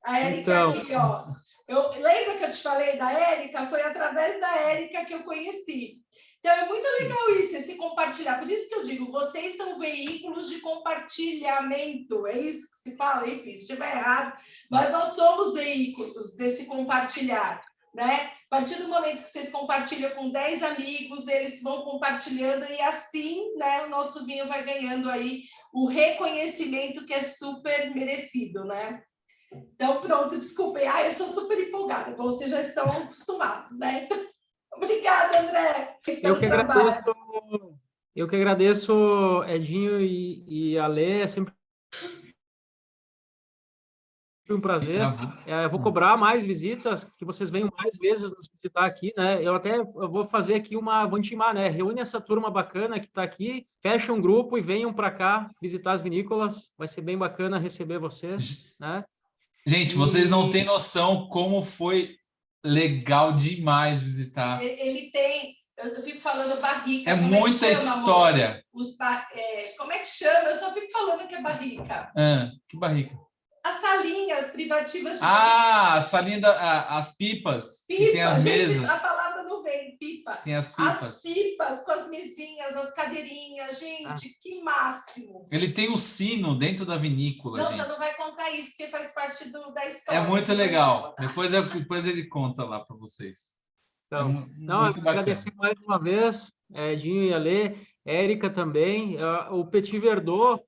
A Érica Então. aqui, ó. Lembra que eu te falei da Érica? Foi através da Érica que eu conheci. Então, é muito legal isso, esse compartilhar. Por isso que eu digo, vocês são veículos de compartilhamento. É isso que se fala? Enfim, se estiver errado. Mas nós somos veículos desse compartilhar, né? A partir do momento que vocês compartilham com 10 amigos, eles vão compartilhando e assim, né, o nosso vinho vai ganhando aí o reconhecimento que é super merecido, né? Então, pronto, desculpem. Eu sou super empolgada. Bom, vocês já estão acostumados, né? Então, obrigada, André. Eu que agradeço, Edinho e Ale. É sempre um prazer. Eu vou cobrar mais visitas, que vocês venham mais vezes nos visitar aqui, né? Eu vou fazer aqui vou intimar, né? Reúne essa turma bacana que está aqui, fecha um grupo e venham para cá visitar as vinícolas. Vai ser bem bacana receber vocês, né? Gente, vocês não têm noção como foi legal demais visitar. Ele tem, eu fico falando barrica. É muita história. Como é que chama? Eu só fico falando que é barrica. Que barrica? As salinhas privativas. A salinha, as pipas, que tem as gente, mesas. A palavra não vem, pipa. Tem as pipas. As pipas com as mesinhas, as cadeirinhas, gente, que máximo. Ele tem um sino dentro da vinícola. Não, gente. você não vai contar isso, porque faz parte da história. É muito legal. Depois ele conta lá para vocês. Então, eu agradecer mais uma vez, Edinho e Ale, Érica também, o Petit Verdot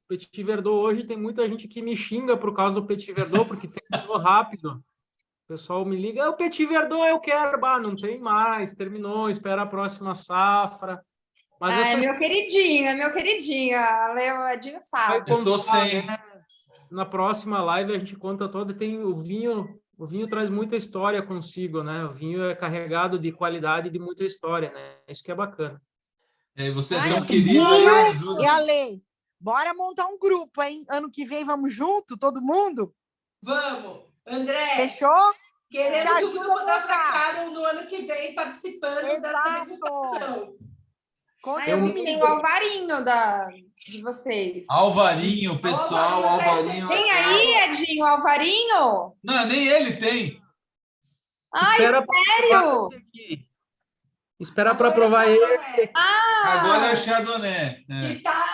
hoje tem muita gente que me xinga por causa do Petit Verdot, porque terminou rápido. O pessoal me liga, o Petit Verdot eu quero, não tem mais, terminou, espera a próxima safra. Mas meu queridinho, o Edinho sabe. Eu tô sem. Né? Na próxima live a gente conta toda, tem o vinho traz muita história consigo, né? O vinho é carregado de qualidade e de muita história, né? Isso que é bacana. Você é tão querido. E Ale, bora montar um grupo, hein? Ano que vem vamos junto, todo mundo? Vamos. André. Fechou? Queremos o grupo da Fracaro no ano que vem participando dessa degustação. Eu tenho o Alvarinho de vocês. Alvarinho, pessoal, Alvarinho. Tem aí, Edinho, o Alvarinho? Não, nem ele tem. Ai, Espera pra sério? provar esse aqui. Espera para provar ele. Agora é o Chardonnay. E tá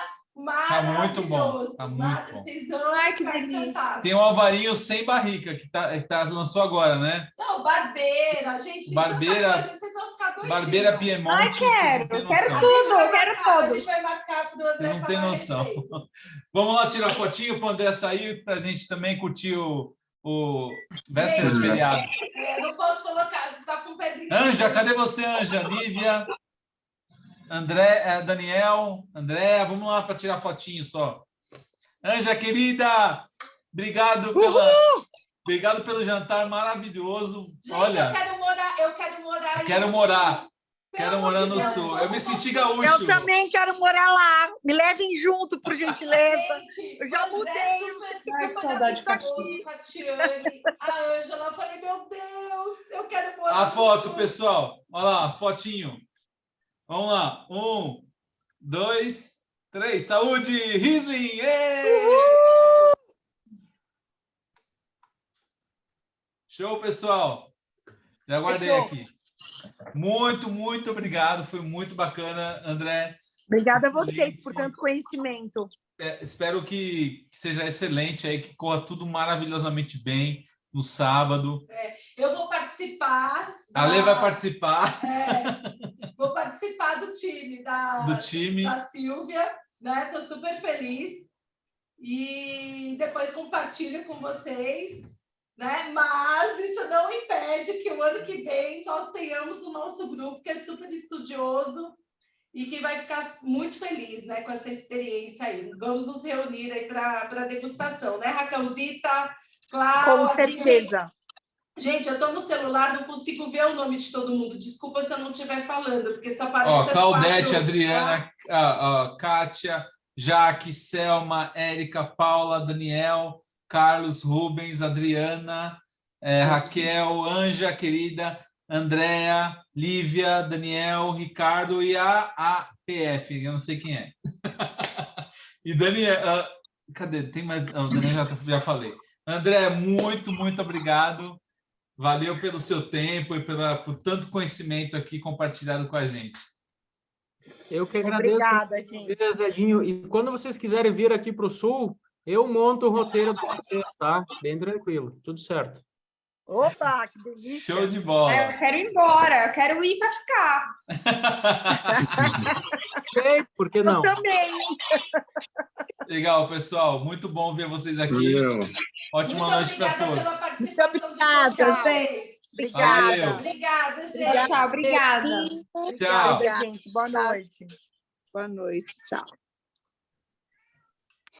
Tá muito bom. maravilhoso. Tá muito bom. Vocês vão Ai, que ficar delícia. encantados. Tem o Alvarinho sem barrica, que lançou agora, né? Não, Barbeira, gente, tem Barbeira- tanta coisa, vocês vão ficar doidinhos. Barbeira Piemonte. Ai, quero. vocês não têm Quero noção. tudo, eu quero A todos. gente vai marcar pro André Vocês não têm falar a noção. respeito. Vamos lá tirar fotinho para o André sair, para a gente também curtir o véspera de Gente, feriado. não posso colocar, tá com pedrinha. Anja, cadê você, Anja? Lívia, André, Daniel, André, vamos lá para tirar fotinho só. Anja, querida, obrigado pelo jantar maravilhoso. Gente, Olha, eu quero morar aí quero no morar. Sul. Quero Pelo morar amor no de Deus, Sul. vamos Eu me senti construir. gaúcho. Eu também quero morar lá. Me levem junto, por gentileza. Gente, Eu já o André mudei, super, Ai, super que saudade de carinhoso com a Tiane, a Ângela. Eu falei, meu Deus, eu quero morar A no foto, Sul. pessoal. Olha lá, fotinho. Vamos lá. 1, 2, 3. Saúde, Riesling! Show, pessoal. Já guardei Fechou. aqui. Muito, muito obrigado. Foi muito bacana, André. Obrigada a vocês por tanto conhecimento. Espero que seja excelente aí, que corra tudo maravilhosamente bem no sábado. Eu vou participar. A Lê vai participar Vou participar do time do time. da Silvia, né? Estou super feliz. E depois compartilho com vocês, né? Mas isso não impede que o ano que vem nós tenhamos o nosso grupo, que é super estudioso e que vai ficar muito feliz, né, com essa experiência aí. Vamos nos reunir aí para a degustação, né, Raquelzita, Cláudia? Com certeza. Gente, eu estou no celular, não consigo ver o nome de todo mundo. Desculpa se eu não estiver falando, porque só aparece Ó, as Claudete, 4, Adriana, Kátia, Jaque, Selma, Érica, Paula, Daniel, Carlos, Rubens, Adriana, Raquel, Anja, querida, Andréa, Lívia, Daniel, Ricardo e a PF, eu não sei quem é. E Daniel, cadê? Tem mais? O Daniel já falei. André, muito, muito obrigado. Valeu pelo seu tempo e por tanto conhecimento aqui compartilhado com a gente. Eu que agradeço. Obrigada, gente. Zedinho. E quando vocês quiserem vir aqui para o Sul, eu monto o roteiro para vocês, tá? Bem tranquilo, tudo certo. Opa, que delícia. Show de bola. Eu quero ir embora, eu quero ir para ficar. Sei, por que não? Eu também. Legal, pessoal. Muito bom ver vocês aqui. Ótima noite para todos. Pela participação Obrigada, de vocês. gente. Obrigada. Valeu. Obrigada, gente. Tchau, obrigada. Tchau. Obrigada, gente. Boa noite. Boa noite. Tchau.